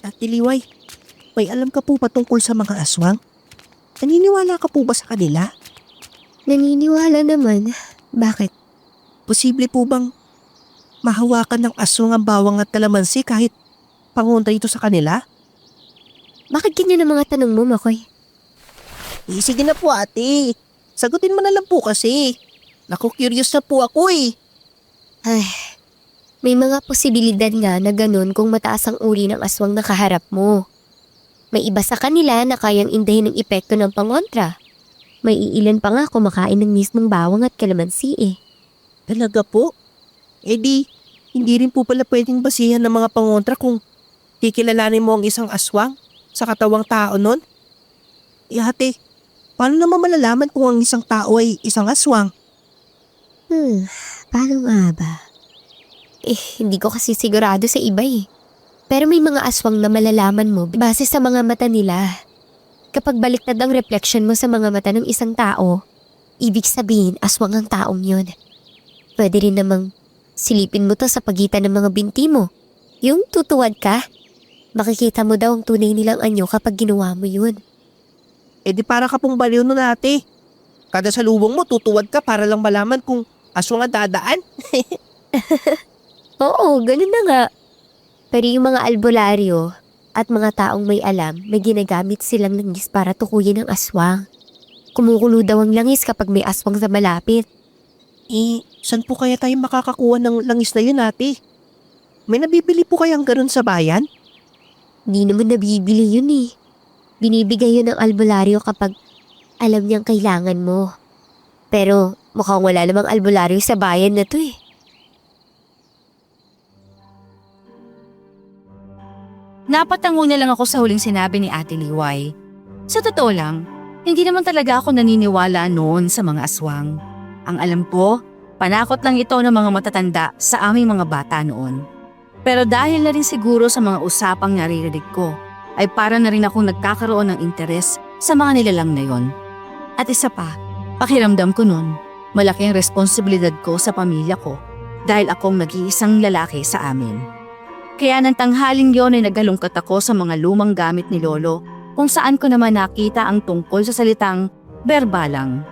Ate Liway, may alam ka po ba tungkol sa mga aswang? Naniniwala ka po ba sa kanila? Naniniwala naman. Bakit? Posible po bang mahawakan ng aswang ang bawang at kalamansi kahit pangunta ito sa kanila? Bakit ganyan ang mga tanong mo, Makoy? Sige na po ate. Sagutin mo na lang po kasi. Naku, curious na po ako eh. Ay, may mga posibilidad nga na ganun kung mataas ang uri ng aswang na kaharap mo. May iba sa kanila na kayang indahin ng epekto ng pangontra. May iilan pa nga kumakain ng mismong bawang at kalamansi eh. Talaga po? Di, hindi rin po pala pwedeng basihan ng mga pangontra kung kikilalanin mo ang isang aswang sa katawang tao nun? Ate, paano naman malalaman kung ang isang tao ay isang aswang? Paano nga ba? Hindi ko kasi sigurado sa iba eh. Pero may mga aswang na malalaman mo base sa mga mata nila. Kapag baliktad ang reflection mo sa mga mata ng isang tao, ibig sabihin aswang ang taong yun. Pwede rin namang silipin mo to sa pagitan ng mga binti mo. Yung tutuwad ka, makikita mo daw ang tunay nilang anyo kapag ginawa mo yun. Di para ka pong baliw nun ate. Kada salubong mo tutuwad ka para lang malaman kung aswang ang dadaan. Oo, ganun na nga. Pero yung mga albularyo at mga taong may alam, may ginagamit silang langis para tukuyin ang aswang. Kumukulo daw ang langis kapag may aswang sa malapit. Saan po kaya tayo makakakuha ng langis na yun ate? May nabibili po kayang ganun sa bayan? Di naman nabibili yun eh. Binibigay yun ng albularyo kapag alam niyang kailangan mo. Pero mukhang wala namang albularyo sa bayan na to eh. Napatango na lang ako sa huling sinabi ni Ate Liway. Sa totoo lang, hindi naman talaga ako naniniwala noon sa mga aswang. Ang alam ko, panakot lang ito ng mga matatanda sa aming mga bata noon. Pero dahil na rin siguro sa mga usapang naririnig ko, ay para na rin akong nagkakaroon ng interes sa mga nilalang na yon. At isa pa, pakiramdam ko nun, malaki ang responsibilidad ko sa pamilya ko dahil akong nag-iisang lalaki sa amin. Kaya nang tanghaling yon ay naghalungkat ako sa mga lumang gamit ni Lolo kung saan ko naman nakita ang tungkol sa salitang berbalang.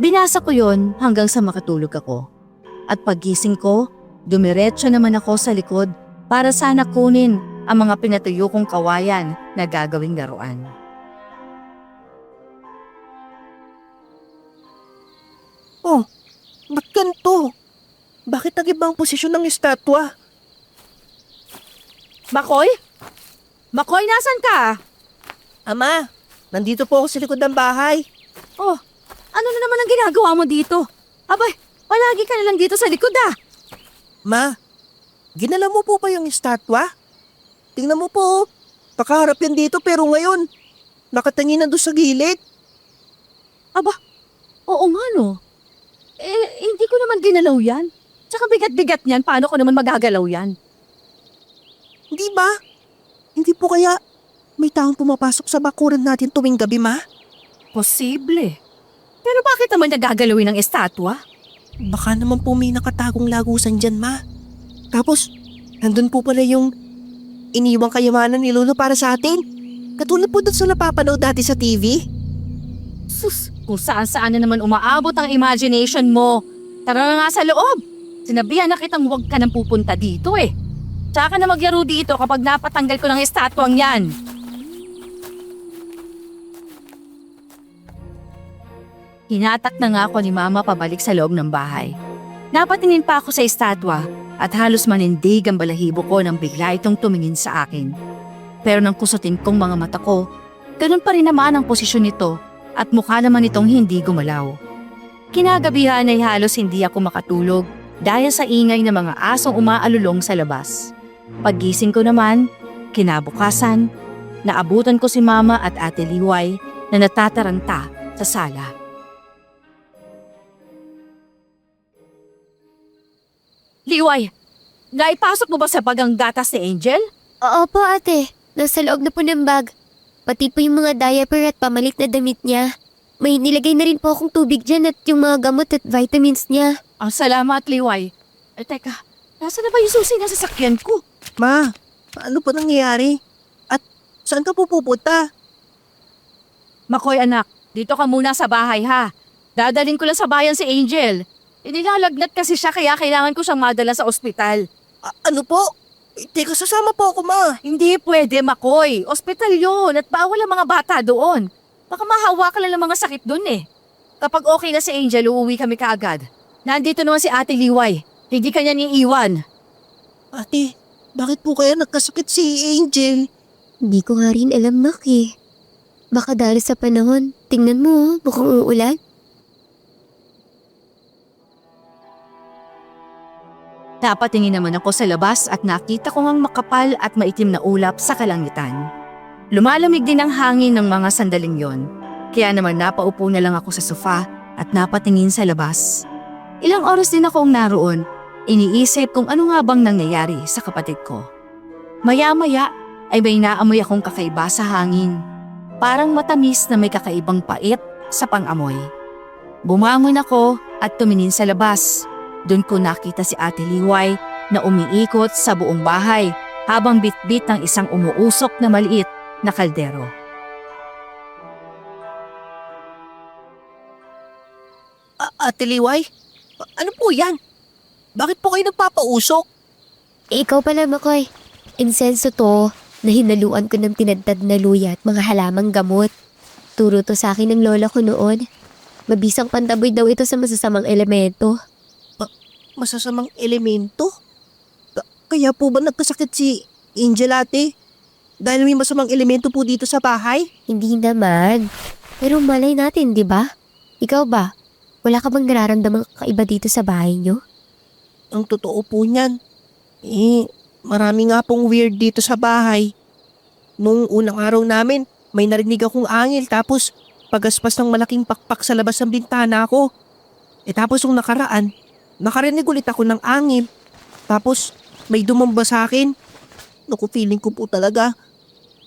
Binasa ko yon hanggang sa makatulog ako. At paggising ko, dumiretso naman ako sa likod para sana kunin ang mga pinatuyo kong kawayan na gagawing laruan. Oh, ba't ganito? Bakit nag-ibang posisyon ng estatwa? Makoy? Makoy, nasan ka? Ama, nandito po ako sa likod ng bahay. Oh, ano na naman ang ginagawa mo dito? Abay, palagi ka na lang dito sa likod ah. Ma, ginala mo po ba yung estatwa? Tingnan mo po, nakaharap yan dito pero ngayon, nakatingin na doon sa gilid. Aba, oo nga no. Hindi ko naman ginalaw yan. Tsaka bigat-bigat niyan, paano ko naman magagalaw yan? Hindi ba? Hindi po kaya may taong pumapasok sa bakuran natin tuwing gabi, Ma? Posible. Pero bakit naman nagagalawin ng estatwa? Baka naman po may nakatagong lagusan dyan, Ma. Tapos, nandun po pala yung iniwang kayamanan ni Lolo para sa atin. Katulad po dun sa napapanood dati sa TV. Sus, kung saan-saan na naman umaabot ang imagination mo. Tara na nga sa loob. Sinabihan na kitang huwag ka nang pupunta dito eh. Tsaka na magyaro dito kapag napatanggal ko ng estatwang yan. Hinatak na nga ako ni Mama pabalik sa loob ng bahay. Napatingin pa ako sa estatwa at halos manindig ang balahibo ko nang bigla itong tumingin sa akin. Pero nang kusutin kong mga mata ko, ganun pa rin naman ang posisyon nito at mukha naman itong hindi gumalaw. Kinagabihan ay halos hindi ako makatulog dahil sa ingay ng mga asong umaalulong sa labas. Paggising ko naman, kinabukasan, naabutan ko si Mama at Ate Liway na natataranta sa sala. Liway, naipasok mo ba sa bagang gatas ni Angel? Oo po ate, nasa loob na po ng bag. Pati po yung mga diaper at pamalit na damit niya. May nilagay na rin po akong tubig dyan at yung mga gamot at vitamins niya. Ang salamat, Liway. Teka, nasa na ba yung susi na sasakyan ko? Ma, ano pa nangyayari? At saan ka po pupunta? Makoy anak, dito ka muna sa bahay ha. Dadalhin ko lang sa bayan si Angel. Inilalagnat kasi siya kaya kailangan ko siyang madala sa ospital. Ano po? Teka, sasama po ako, Ma. Hindi pwede, Makoy. Ospital yun at bawal ang mga bata doon. Baka mahawa ka lang ng mga sakit doon eh. Kapag okay na si Angel, uuwi kami kaagad. Nandito naman si Ate Liway. Hindi kanya niiwan. Ate, bakit po kaya nagkasakit si Angel? Hindi ko nga rin alam, Nak eh. Baka dahil sa panahon, tingnan mo, mukhang uulan. Napatingin naman ako sa labas at nakita ko ngang makapal at maitim na ulap sa kalangitan. Lumalamig din ang hangin ng mga sandaling yon, kaya naman napaupo na lang ako sa sofa at napatingin sa labas. Ilang oras din akong naroon, iniisip kung ano nga bang nangyayari sa kapatid ko. Maya-maya ay may naamoy akong kakaiba sa hangin, parang matamis na may kakaibang pait sa pang-amoy. Bumangon ako at tumingin sa labas. Doon ko nakita si Ate Liway na umiikot sa buong bahay habang bitbit ng isang umuusok na maliit na kaldero. Ate Liway, ano po yan? Bakit po kayo nagpapausok? Ikaw pala, Makoy. Insenso to na hinaluan ko ng tinadtad na luya at mga halamang gamot. Turo to sa akin ng lola ko noon. Mabisang pantaboy daw ito sa masasamang elemento. Masasamang elemento? Kaya po ba nagkasakit si Angel, ate? Dahil may masamang elemento po dito sa bahay? Hindi naman. Pero malay natin, di ba? Ikaw ba? Wala ka bang nararamdamang kakaiba dito sa bahay niyo? Ang totoo po niyan. Marami nga pong weird dito sa bahay. Nung unang araw namin, may narinig akong angil tapos pagaspas ng malaking pakpak sa labas ng bintana ko. Tapos nung nakaraan, nakarinig ulit ako ng angil. Tapos may dumamba sa akin. Naku, feeling ko po talaga.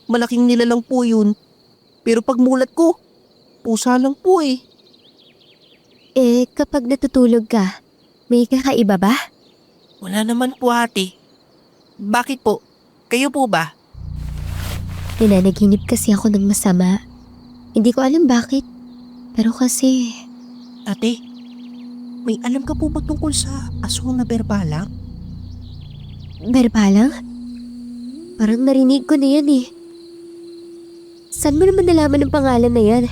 Malaking nilalang po yun. Pero pag mulat ko, pusa lang po eh. Kapag natutulog ka, may kakaiba ba? Wala naman po ate. Bakit po? Kayo po ba? Nananaginip kasi ako ng masama. Hindi ko alam bakit. Pero kasi, Ate, may alam ka po ba tungkol sa aswang na berbalang? berbalang? Parang narinig ko na yan eh. Saan mo naman nalaman ng pangalan na yan?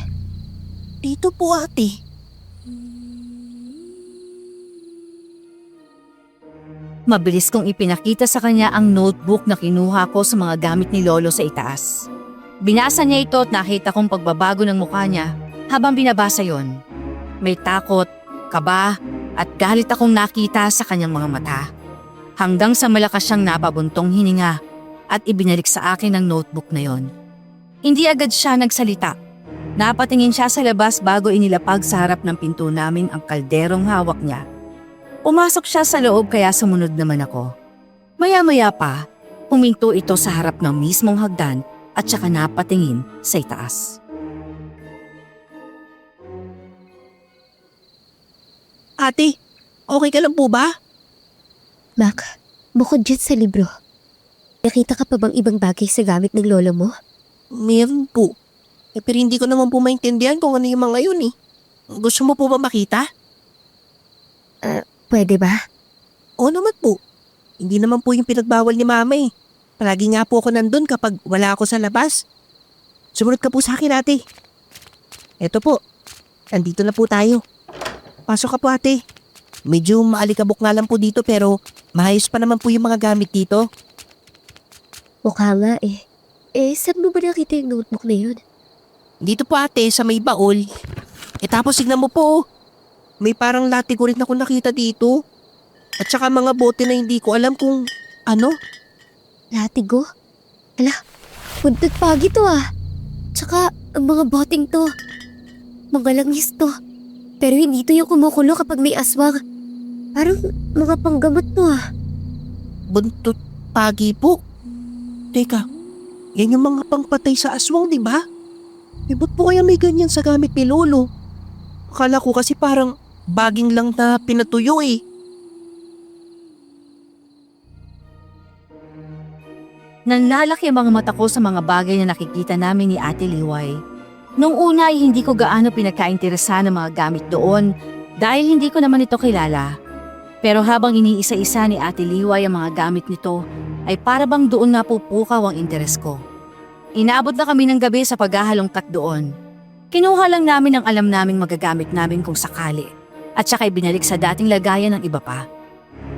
Dito po ate. Mabilis kong ipinakita sa kanya ang notebook na kinuha ko sa mga gamit ni Lolo sa itaas. Binasa niya ito at nakita kong pagbabago ng mukha niya habang binabasa yon. May takot, kaba, at galit akong nakita sa kanyang mga mata. Hanggang sa malakas siyang napabuntong hininga at ibinalik sa akin ang notebook na yon. Hindi agad siya nagsalita. Napatingin siya sa labas bago inilapag sa harap ng pinto namin ang kalderong hawak niya. Pumasok siya sa loob kaya sumunod naman ako. Maya-maya pa, huminto ito sa harap ng mismong hagdan at saka napatingin sa itaas. Ate, okay ka lang po ba? Mac, bukod dyan sa libro, nakita ka pa bang ibang bagay sa gamit ng lolo mo? Meron po. Pero hindi ko naman po maintindihan kung ano yung mga yun eh. Gusto mo po ba makita? Pwede ba? Oo naman po. Hindi naman po yung pinagbawal ni mama eh. Palagi nga po ako nandun kapag wala ako sa labas. Sumunod ka po sa akin ate. Eto po. Andito na po tayo. Pasok ka po ate. Medyo maalikabok nga lang po dito pero maayos pa naman po yung mga gamit dito. Mukha nga eh. Saan mo ba nakita yung notebook na yun? Dito po ate sa may baol. Tapos signan mo po. May parang latigo rin ako nakita dito. At saka mga bote na hindi ko alam kung ano. Latigo? Ala, buntot pagi to ah. Tsaka ang mga boteng to, mga langis to. Pero hindi to yung kumukulo kapag may aswang. Parang mga panggamot to ah. Buntot pagi po. Teka, yan yung mga pangpatay sa aswang, di ba? Ba't po kaya may ganyan sa gamit ni Lolo? Akala ko kasi parang baging lang na pinatuyo eh. Nanlalaki ang mga mata ko sa mga bagay na nakikita namin ni Ate Liway. Nung una ay hindi ko gaano pinagkainteresan ng mga gamit doon dahil hindi ko naman ito kilala. Pero habang iniisa-isa ni Ate Liway ang mga gamit nito, ay para bang doon nga pupukaw ang interes ko. Inabot na kami ng gabi sa paghahalongkat doon. Kinuha lang namin ang alam naming magagamit namin kung sakali at saka ibinalik sa dating lagayan ng iba pa.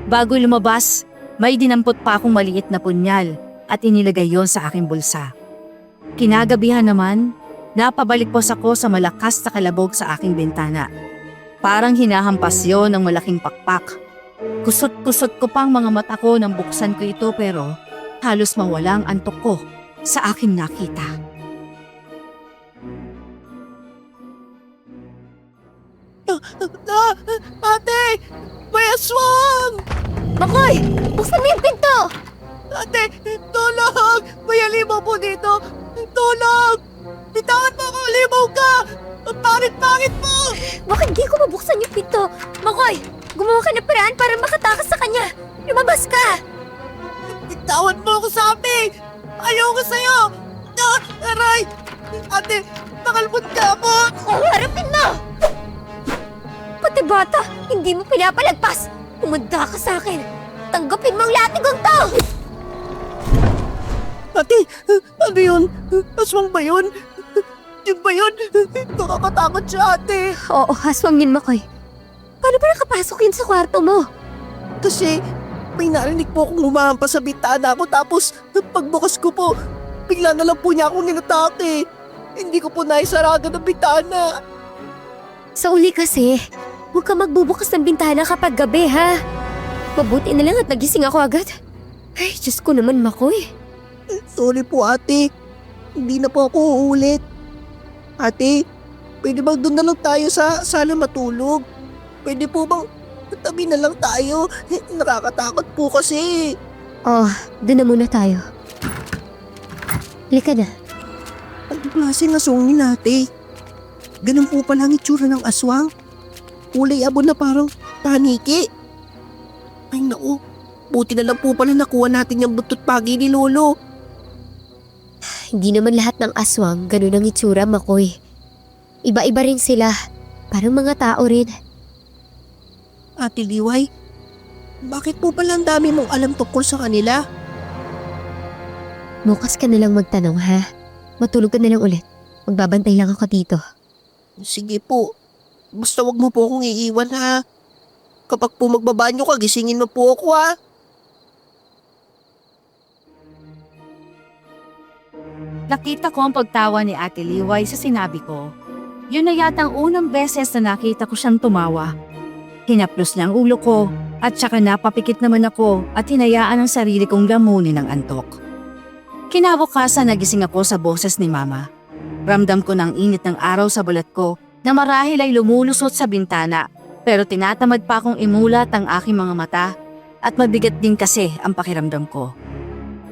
Bago lumabas, may dinampot pa akong maliit na punyal at inilagay yon sa aking bulsa. Kinagabihan naman, napabalik-pos ako sa malakas na kalabog sa aking bintana. Parang hinahampas yon ng malaking pakpak. Kusot-kusot ko pang mga mata ko nang buksan ko ito pero halos mawala ang antok ko sa aking nakita. Ate! May aswang! Makoy! Buksan mo yung pinto! Ate! Tulong! May alimaw po dito! Tulong! Bitawan mo ako! Alimaw ka! Ang pangit-pangit mo! Bakit di ko mabuksan yung pinto? Makoy! Gumawa ka ng paraan para makatakas sa kanya! Lumabas ka! Bitawan mo ako sabi! Ayoko sa'yo! Aray! Ate! Nakalmot ka mo! Harapin mo! Pati bata, hindi mo pinapalagpas! Umanda ka sa akin! Tanggapin mo ang latigong to! Ate! Ano yun? Aswang ba yun? Yun ba yun? Nakakatakot siya, ate! Oo, aswang yun, Makoy. Paano ba nakapasok yun sa kwarto mo? Kasi may narinig po akong humahampas sa bintana ko tapos pagbukas ko po, bigla na lang po niya akong inatake. Hindi ko po naisarado ng bintana. Sa uli kasi, huwag ka magbubukas ng bintana kapag gabi, ha? Mabuti na lang at nagising ako agad. Ay, Diyos ko naman, Makoy. Sorry po, ate. Hindi na po ako uulit. Ate, pwede bang doon na lang tayo sa sala matulog? Pwede po bang tabi na lang tayo? Nakakatakot po kasi. Oh, doon na muna tayo. Halika na. Ang klaseng aswang ni ate. Ganun po pala ang itsura ng aswang. Kulay abon na parang taniki. Ay naku, buti na lang po pala nakuha natin yung butot pagi ni Lolo. Hindi naman lahat ng aswang ganun ang itsura, Makoy. Iba-iba rin sila. Parang mga tao rin. Ate Liway, bakit po pala ang dami mong alam tungkol sa kanila? Bukas ka na lang magtanong, ha? Matulog ka na lang ulit. Magbabantay lang ako dito. Sige po, basta wag mo po akong iiwan ha. Kapag po magbabanyo ka, gisingin mo po ako ha. Nakita ko ang pagtawa ni Ate Liway sa sinabi ko. Yun na yatang unang beses na nakita ko siyang tumawa. Hinaplos niya ang ulo ko at saka napapikit naman ako at hinayaan ang sarili kong lamunin ng antok. Kinabukasan nagising ako sa boses ni Mama. Ramdam ko ng init ng araw sa balat ko na marahil ay lumulusot sa bintana pero tinatamad pa akong imulat ang aking mga mata at mabigat din kasi ang pakiramdam ko.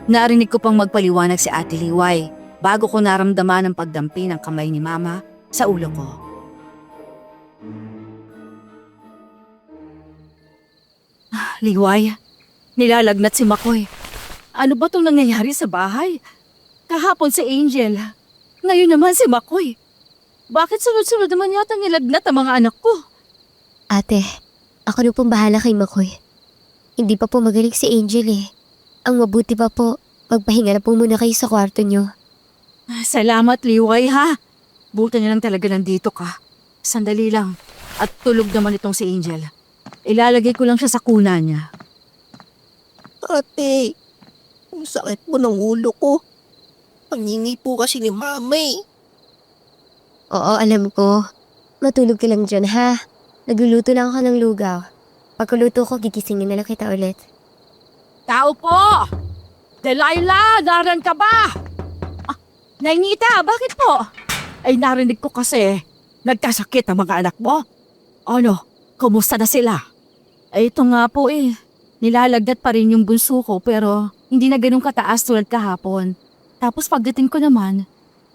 Narinig ko pang magpaliwanag si Ate Liway bago ko naramdaman ang pagdampi ng kamay ni Mama sa ulo ko. Liway, nilalagnat si Makoy. Ano ba itong nangyayari sa bahay? Kahapon si Angel. Ngayon naman si Makoy. Bakit sunod-sunod naman yata nilagnat ang mga anak ko? Ate, ako na pong bahala kay Makoy. Hindi pa po magaling si Angel eh. Ang mabuti pa po, magpahinga na po muna kayo sa kwarto nyo. Salamat, Liway, ha? Buti na lang talaga nandito ka. Sandali lang. At tulog naman itong si Angel. Ilalagay ko lang siya sa kuna niya. Ate, ang sakit po ng ulo ko. Pangingi po kasi ni Mama eh. Oo, alam ko. Matulog ka lang dyan, ha? Nagluluto lang ako ng lugaw. Pagkuluto ko, gigisingin na lang kita ulit. Tao po! Delilah, naran ka ba? Nainita, bakit po? Ay narinig ko kasi, nagkasakit ang mga anak mo. Ano, kumusta na sila? Ay, ito nga po eh. Nilalagnat pa rin yung bunso ko pero hindi na ganun kataas tulad kahapon. Tapos pagdating ko naman,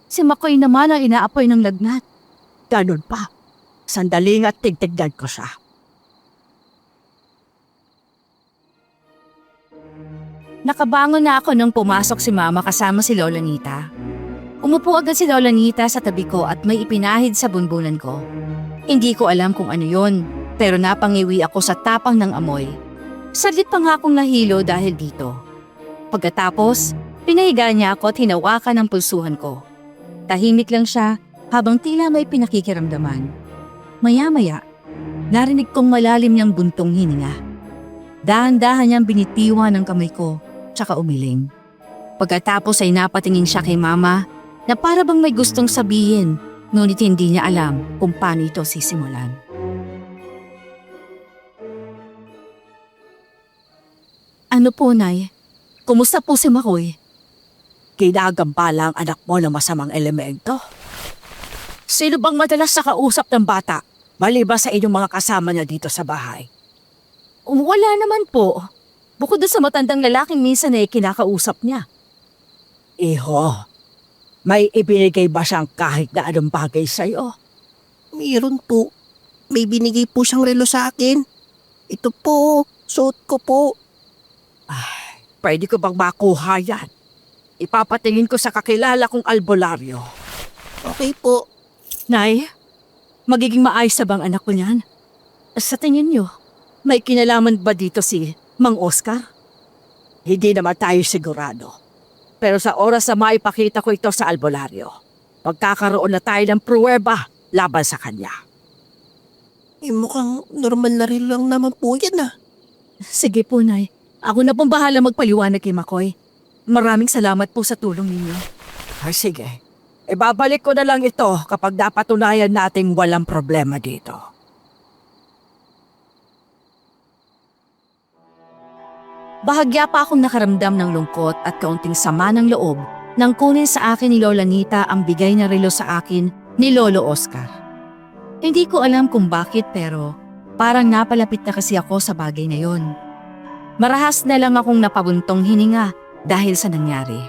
si Makoy naman ang inaapoy ng lagnat. Ganun pa. Sandali nga tigtignan ko siya. Nakabangon na ako nang pumasok si Mama kasama si Lola Nita. Umupo agad si Lola Nita sa tabi ko at may ipinahid sa bunbunan ko. Hindi ko alam kung ano yon, pero napangiwi ako sa tapang ng amoy. Saglit pa nga akong nahilo dahil dito. Pagkatapos, pinahiga niya ako at hinawakan ang pulsuhan ko. Tahimik lang siya habang tila may pinakikiramdaman. Maya-maya, narinig kong malalim niyang buntong hininga. Dahan-dahan niyang binitiwan ng kamay ko, tsaka umiling. Pagkatapos ay napatingin siya kay Mama na para bang may gustong sabihin, ngunit hindi niya alam kung paano ito sisimulan. Ano po, Nay? Kumusta po si Makoy? Ginagambala ang anak mo ng masamang elemento. Sino bang madalas nakausap ng bata maliban sa inyong mga kasama niya dito sa bahay? Wala naman po. Bukod doon sa matandang lalaking minsan ay kinakausap niya. Iho, may ibinigay ba siyang kahit na anong bagay sa'yo? Meron po. May binigay po siyang relo sa akin. Ito po, suot ko po. Pwede ko bang makuha yan? Ipapatingin ko sa kakilala kong albularyo. Okay po. Nay, magiging maayos na bang anak ko niyan? Sa tingin niyo, may kinalaman ba dito si Mang Oscar? Hindi naman tayo sigurado. Pero sa oras na maipakita ko ito sa albularyo, magkakaroon na tayo ng pruweba laban sa kanya. Mukhang normal na rin lang naman po yan ah. Sige po, Nay. Ako na pong bahala magpaliwanag kay Makoy. Maraming salamat po sa tulong ninyo. Ay sige, ibabalik ko na lang ito kapag napatunayan nating walang problema dito. Bahagya pa akong nakaramdam ng lungkot at kaunting sama ng loob nang kunin sa akin ni Lola Nita ang bigay na relo sa akin ni Lolo Oscar. Hindi ko alam kung bakit pero parang napalapit na kasi ako sa bagay na yon. Marahas na lang akong napabuntong hininga dahil sa nangyari.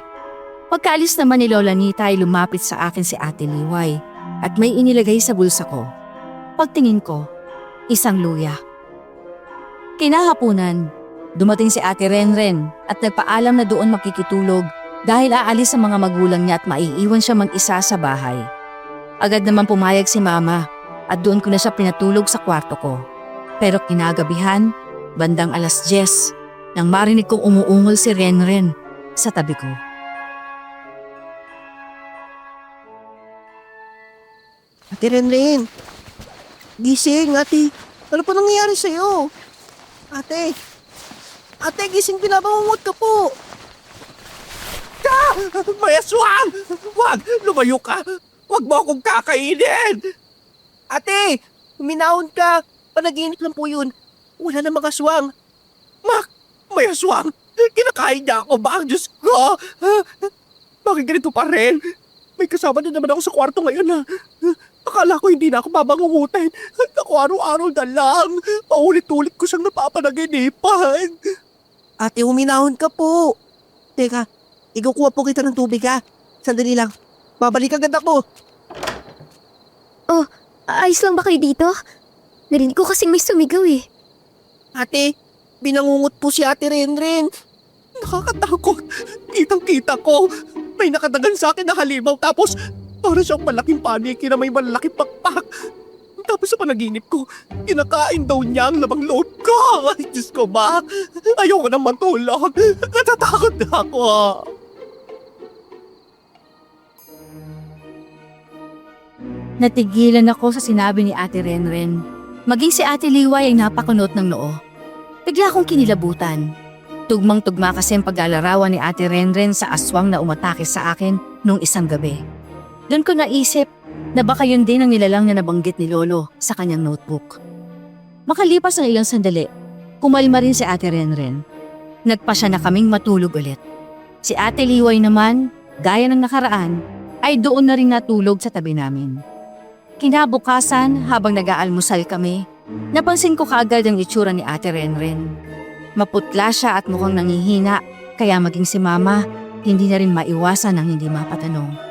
Pagkaalis naman ni Lola Nita ay lumapit sa akin si Ate Liway at may inilagay sa bulsa ko. Pagtingin ko, isang luya. Kinahaponan, dumating si Ate Renren at nagpaalam na doon makikitulog dahil aalis ang mga magulang niya at maiiwan siya mag-isa sa bahay. Agad naman pumayag si Mama at doon ko na siya pinatulog sa kwarto ko. Pero kinagabihan, bandang 10:00, nang marinig kong umuungol si Renren sa tabi ko. Ate Renren, gising ate. Ano po nangyayari sa'yo? Ate, gising, pinabangungot ka po. May aswang! Wag! Lumayo ka! Wag mo akong kakainin! Ate, huminahon ka. Panaginip lang po yun. Wala na mga aswang. May aswang! Kinakain niya ako ba? Ang Diyos ko! Bakit ganito pa rin? May kasama na naman ako sa kwarto ngayon ha. Akala ko hindi na ako babangungutin. Ako araw-araw na lang. Paulit-ulit ko siyang napapanaginipan. Ate, huminahon ka po. Teka, ikukuha po kita ng tubig ha. Sandali lang. Babalik agad ako. Oh, ayos lang ba kayo dito? Narinig ko kasing may sumigaw eh. Ate, binangungot po si Ate Renren. Nakakatakot. Kitang-kita ko. May nakadagan sa akin na halimaw tapos para siyang malaking paniki na may malaking pakpak. Tapos sa panaginip ko, kinakain daw niya ang labang loob ko. Ay, Diyos ko ba? Ayoko nang matulog. Natatakot na ako. Natigilan ako sa sinabi ni Ate Renren. Maging si Ate Liway ay napakunot ng noo. Bigla akong kinilabutan. Tugmang-tugma kasi ang paglalarawan ni Ate Renren sa aswang na umatake sa akin nung isang gabi. Doon ko naisip na baka yun din ang nilalang na nabanggit ni Lolo sa kanyang notebook. Makalipas ng ilang sandali, kumalma rin si Ate Renren. Nagpasya na kaming matulog ulit. Si Ate Liway naman, gaya ng nakaraan, ay doon na rin natulog sa tabi namin. Kinabukasan, habang nag-aalmusal kami, napansin ko kaagad ang itsura ni Ate Renren. Maputla siya at mukhang nangihina, kaya maging si Mama, hindi na rin maiwasan ang hindi mapatanong.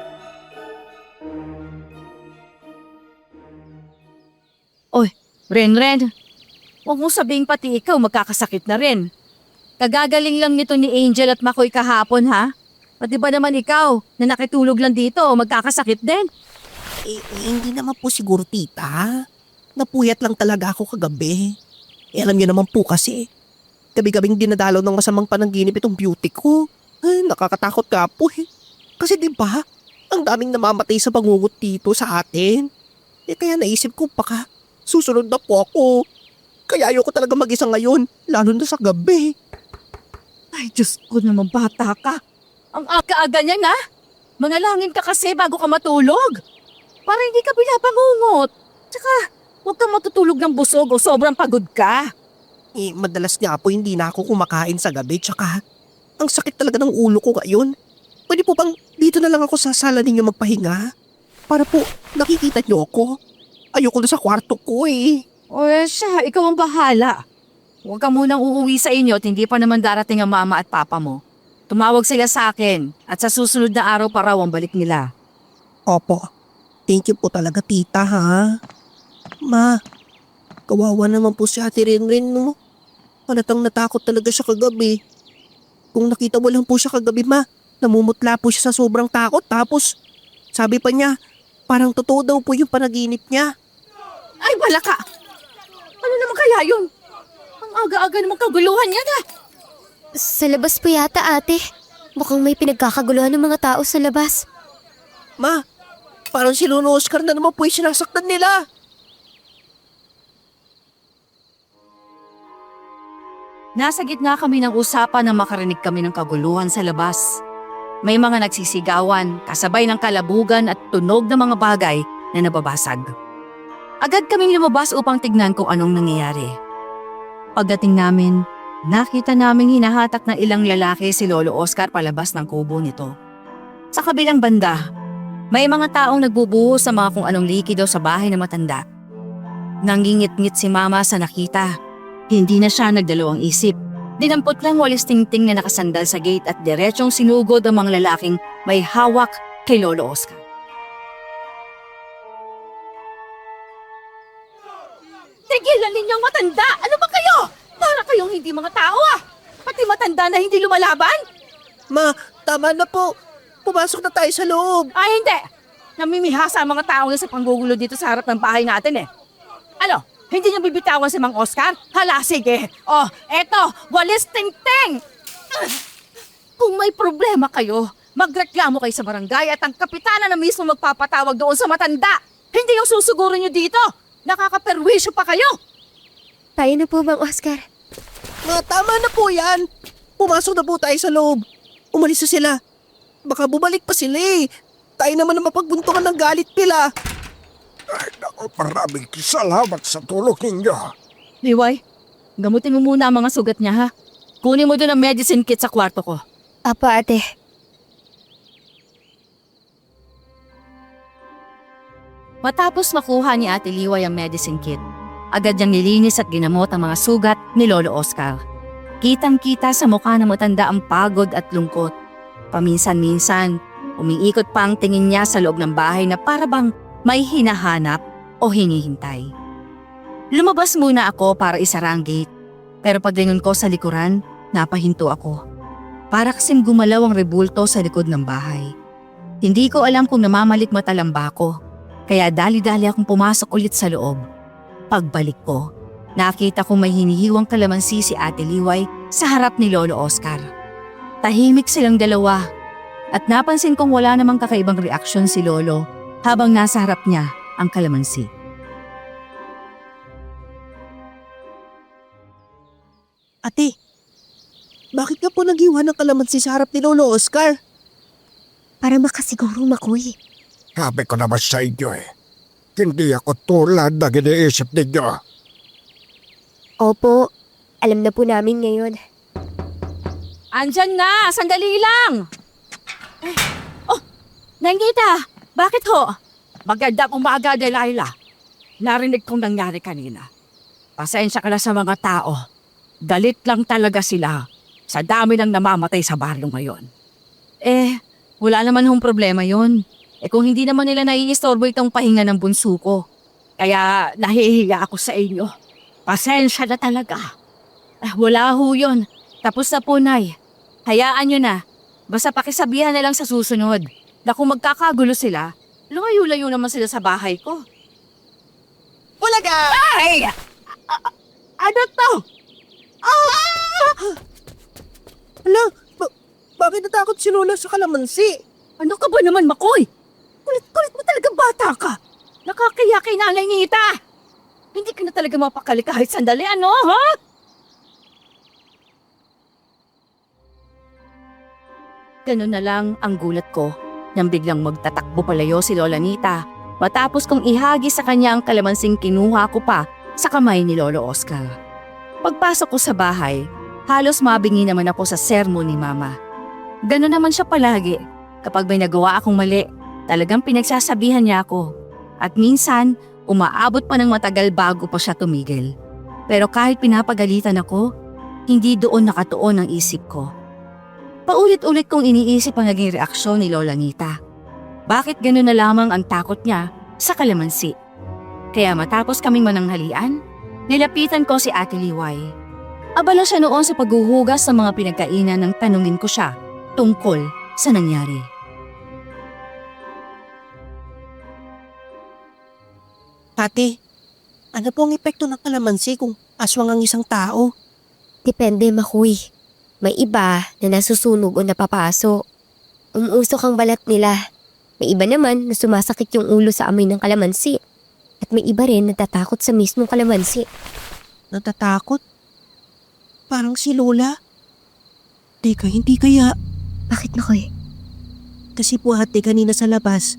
Oy, Renren, huwag mo sabihing pati ikaw magkakasakit na rin. Kagagaling lang nito ni Angel at Makoy kahapon ha? Pati ba naman ikaw na nakitulog lang dito magkakasakit din? Hindi naman po siguro, tita. Napuyat lang talaga ako kagabi. Alam niyo naman po kasi, gabi-gabing dinadalaw ng masamang panaginip itong beauty ko. Ay, nakakatakot ka po eh. Kasi di ba, ang daming namamatay sa bangungot dito sa atin. Kaya naisip ko baka susunod na po ako. Kaya ayoko talaga mag-isa ngayon, lalo na sa gabi. Ay, Diyos ko naman, bata ka. Ang aga-aga niyan ha? Manalangin ka kasi bago ka matulog. Para hindi ka pinapangungot. Tsaka, huwag kang matutulog ng busog o sobrang pagod ka. Madalas nga po hindi na ako kumakain sa gabi. Tsaka, ang sakit talaga ng ulo ko ngayon. Pwede po bang dito na lang ako sa sala ninyo magpahinga? Para po nakikita niyo ako. Ayoko na sa kwarto ko eh. O siya, ikaw ang bahala. Huwag ka munang uuwi sa inyo at hindi pa naman darating ang mama at papa mo. Tumawag sila sa akin at sa susunod na araw pa raw ang balik nila. Opo. Thank you po talaga, tita, ha? Ma, kawawa naman po si Ate Renren, no? Halatang natakot talaga siya kagabi. Kung nakita mo lang po siya kagabi, ma, namumutla po siya sa sobrang takot. Tapos, sabi pa niya, parang totoo daw po yung panaginip niya. Ay, wala ka! Ano naman kaya yun? Ang aga-aga naman kaguluhan niya na. Sa labas po yata, ate. Mukhang may pinagkakaguluhan ng mga tao sa labas. Ma, parang si Lolo Oscar na naman po yung sinasaktan nila. Nasa gitna kami ng usapan na makarinig kami ng kaguluhan sa labas. May mga nagsisigawan, kasabay ng kalabugan at tunog ng mga bagay na nababasag. Agad kaming lumabas upang tignan kung anong nangyayari. Pagdating namin, nakita naming hinahatak ng ilang lalaki si Lolo Oscar palabas ng kubo nito. Sa kabilang banda, may mga taong nagbubuhos sa mga kung anong likido sa bahay na matanda. Nangingit-ngit si Mama sa nakita. Hindi na siya nagdalawang isip. Dinampot lang walis tingting na nakasandal sa gate at diretsong sinugod ang mga lalaking may hawak kay Lolo Oscar. Tigilan ninyong matanda! Ano ba kayo? Para kayong hindi mga tao ah! Pati matanda na hindi lumalaban? Ma, tama na po. Pumasok na tayo sa loob. Ay hindi! Namimihasa ang mga tao na sa panggugulo dito sa harap ng bahay natin eh. Ano? Hindi niyo bibitawan si Mang Oscar? Hala, sige. Oh, eto, walis tingting! Kung may problema kayo, magreklamo kayo sa barangay at ang kapitana na mismo magpapatawag doon sa matanda. Hindi yung susuguro niyo dito. Nakakaperwisyo pa kayo. Tayo na po, Mang Oscar. Ma, tama na po yan. Pumasok na po tayo sa loob. Umalis na sila. Baka bumalik pa sila eh. Tayo naman na mapagbuntungan ng galit nila. Ay, naku, maraming salamat sa tulong ninyo. Liway, gamutin mo muna ang mga sugat niya ha. Kunin mo doon ang medicine kit sa kwarto ko. Apa, ate. Matapos makuha ni Ate Liway ang medicine kit, agad niyang nilinis at ginamot ang mga sugat ni Lolo Oscar. Kitang-kita sa mukha ng matanda ang pagod at lungkot. Paminsan-minsan, umiikot pa ang tingin niya sa loob ng bahay na parabang may hinahanap o hinihintay. Lumabas muna ako para isara ang gate, pero paglingon ko sa likuran, napahinto ako. Para kasing gumalaw ang rebulto sa likod ng bahay. Hindi ko alam kung namamalikmata lang ba ako, kaya dali-dali akong pumasok ulit sa loob. Pagbalik ko, nakita kong may hinihiwang kalamansi si Ate Liway sa harap ni Lolo Oscar. Tahimik silang dalawa at napansin kong wala namang kakaibang reaksyon si Lolo habang nasa harap niya ang kalamansi. Ate, bakit ka po nag-iwan ng kalamansi sa harap ni Lolo Oscar? Para makasiguro, Makoy. Sabi ko naman sa inyo eh. Hindi ako tulad na iniisip ninyo. Opo, alam na po namin ngayon. Andyan na! Sandali lang! Oh, Nangita! Bakit ho? Magandang umaga, Delilah. Narinig kong nangyari kanina. Pasensya ka na sa mga tao. Galit lang talaga sila sa dami ng namamatay sa baryo ngayon. Wala naman hong problema yon. Kung hindi naman nila naiistorbo itong pahinga ng bunso ko. Kaya nahihiya ako sa inyo. Pasensya na talaga. Wala ho yun. Tapos na po, Nay. Hayaan nyo na. Basta pakisabihan na lang sa susunod na kung magkakagulo sila, lumayo-layo naman sila sa bahay ko. Ulaga! Ay! Ano to? Hala, bakit natakot si Lola sa kalamansi? Ano ka ba naman, Makoy? Kulit-kulit mo talaga bata ka. Nakakaya kay Nanay Ngita. Hindi ka na talaga mapakali kahit sandali, ano, ha? Ganun na lang ang gulat ko nang biglang magtatakbo palayo si Lola Nita matapos kong ihagis sa kanya ang kalamansing kinuha ko pa sa kamay ni Lolo Oscar. Pagpasok ko sa bahay, halos mabingi naman ako sa sermon ni Mama. Ganun naman siya palagi. Kapag may nagawa akong mali, talagang pinagsasabihan niya ako. At minsan, umaabot pa ng matagal bago pa siya tumigil. Pero kahit pinapagalitan ako, hindi doon nakatuon ang isip ko. Paulit-ulit kong iniisip ang naging reaksyon ni Lola Nita. Bakit gano'n na lamang ang takot niya sa kalamansi? Kaya matapos kaming mananghalian, nilapitan ko si Ate Liway. Abala siya noon sa paghuhugas sa mga pinagkainan nang tanungin ko siya tungkol sa nangyari. Ate, ano po ang epekto ng kalamansi kung aswang ang isang tao? Depende, Makoy. May iba na nasusunog o napapaso. Umuusok ang balat nila. May iba naman na sumasakit yung ulo sa amoy ng kalamansi. At may iba rin natatakot sa mismong kalamansi. Natatakot? Parang si Lola. Teka, hindi kaya. Bakit, Makoy? Kasi po ate kanina sa labas,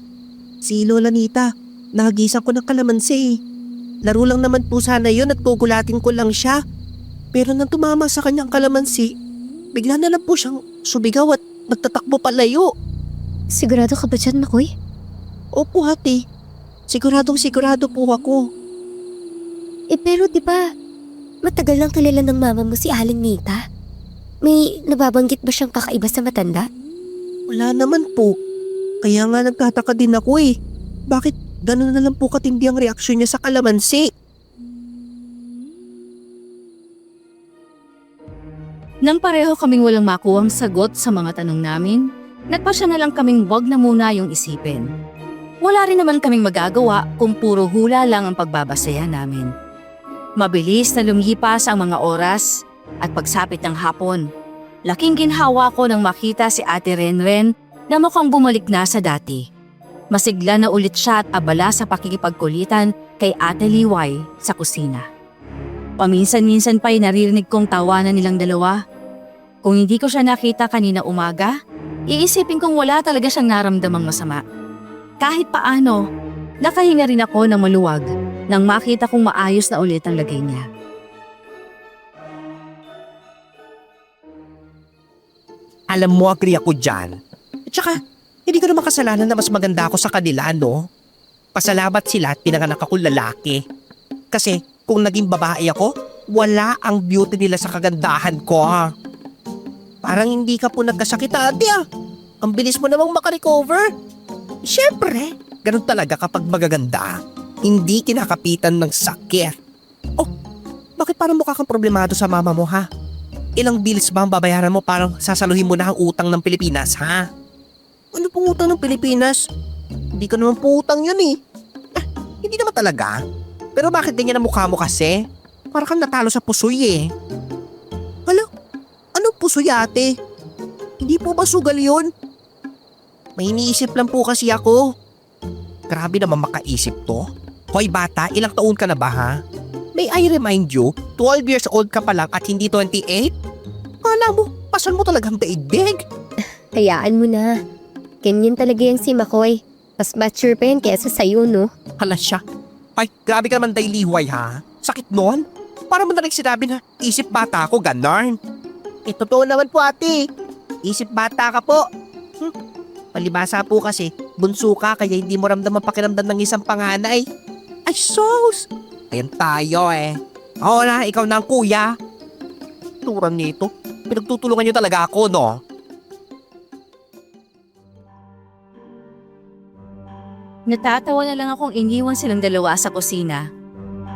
si Lola Nita, nahagisan ko ng kalamansi. Laro lang naman po sana yun at gugulatin ko lang siya. Pero nang tumama sa kanyang kalamansi, bigla na lang po siyang subigaw at nagtatakbo palayo. Sigurado ka ba dyan, Makoy? Opo ate, sigurado po ako. Pero di ba matagal lang kilala ng mama mo si Aling Nita? May nababanggit ba siyang kakaiba sa matanda? Wala naman po. Kaya nga nagtataka din ako eh. Bakit gano'n na lang po katindi ang reaksyon niya sa kalamansi? Nang pareho kaming walang makuhang sagot sa mga tanong namin, nagpasya na lang kaming wag na muna yung isipin. Wala rin naman kaming magagawa kung puro hula lang ang pagbabasaya namin. Mabilis na lumipas ang mga oras at pagsapit ng hapon. Laking ginhawa ko nang makita si Ate Renren na mukhang bumalik na sa dati. Masigla na ulit siya at abala sa pakikipagkulitan kay Ate Liway sa kusina. Paminsan-minsan pa'y naririnig kong tawanan nilang dalawa. Kung hindi ko siya nakita kanina umaga, iisipin kong wala talaga siyang naramdamang masama. Kahit paano, nakahinga rin ako ng maluwag nang makita kong maayos na ulit ang lagay niya. Alam mo, agree ako dyan. At saka, hindi ko naman kasalanan na mas maganda ako sa kanila, no? Pasalamat sila at pinanganak akong lalaki. Kasi kung naging babae ako, wala ang beauty nila sa kagandahan ko. Parang hindi ka po nagkasakit, ate ah. Ang bilis mo namang makarecover. Siyempre, ganun talaga kapag magaganda. Hindi kinakapitan ng sakit. Oh, bakit parang mukha kang problemado sa mama mo, ha? Ilang bills ba ang babayaran mo parang sasaluhin mo na ang utang ng Pilipinas, ha? Ano pong utang ng Pilipinas? Hindi ka naman po utang yun eh. Hindi naman talaga. Pero bakit ganyan ang mukha mo kasi? Parang kang natalo sa pusoy eh. Hala, anong pusoy ate? Hindi po ba sugal yun? May iniisip lang po kasi ako. Grabe naman makaisip to. Hoy bata, ilang taon ka na ba ha? May I remind you, 12 years old ka pa lang at hindi 28? Kala mo, pasan mo talagang daigdig. Hayaan mo na. Ganyan talaga yung si Makoy. Mas mature pa yan kesa sa'yo, no? Hala siya. Ay, grabe ka naman Liway ha. Sakit nun? Para mo na rin sinabi na isip bata ako, ganon. Totoo naman po ate. Isip bata ka po. Palibasa po kasi, bunso ka kaya hindi mo ramdam ang pakiramdam ng isang panganay. Ay sos! Ayan tayo eh. Oo na, ikaw na ang kuya. Turang nito, pinagtutulungan niyo talaga ako, no? Natatawa na lang akong iniwan silang dalawa sa kusina.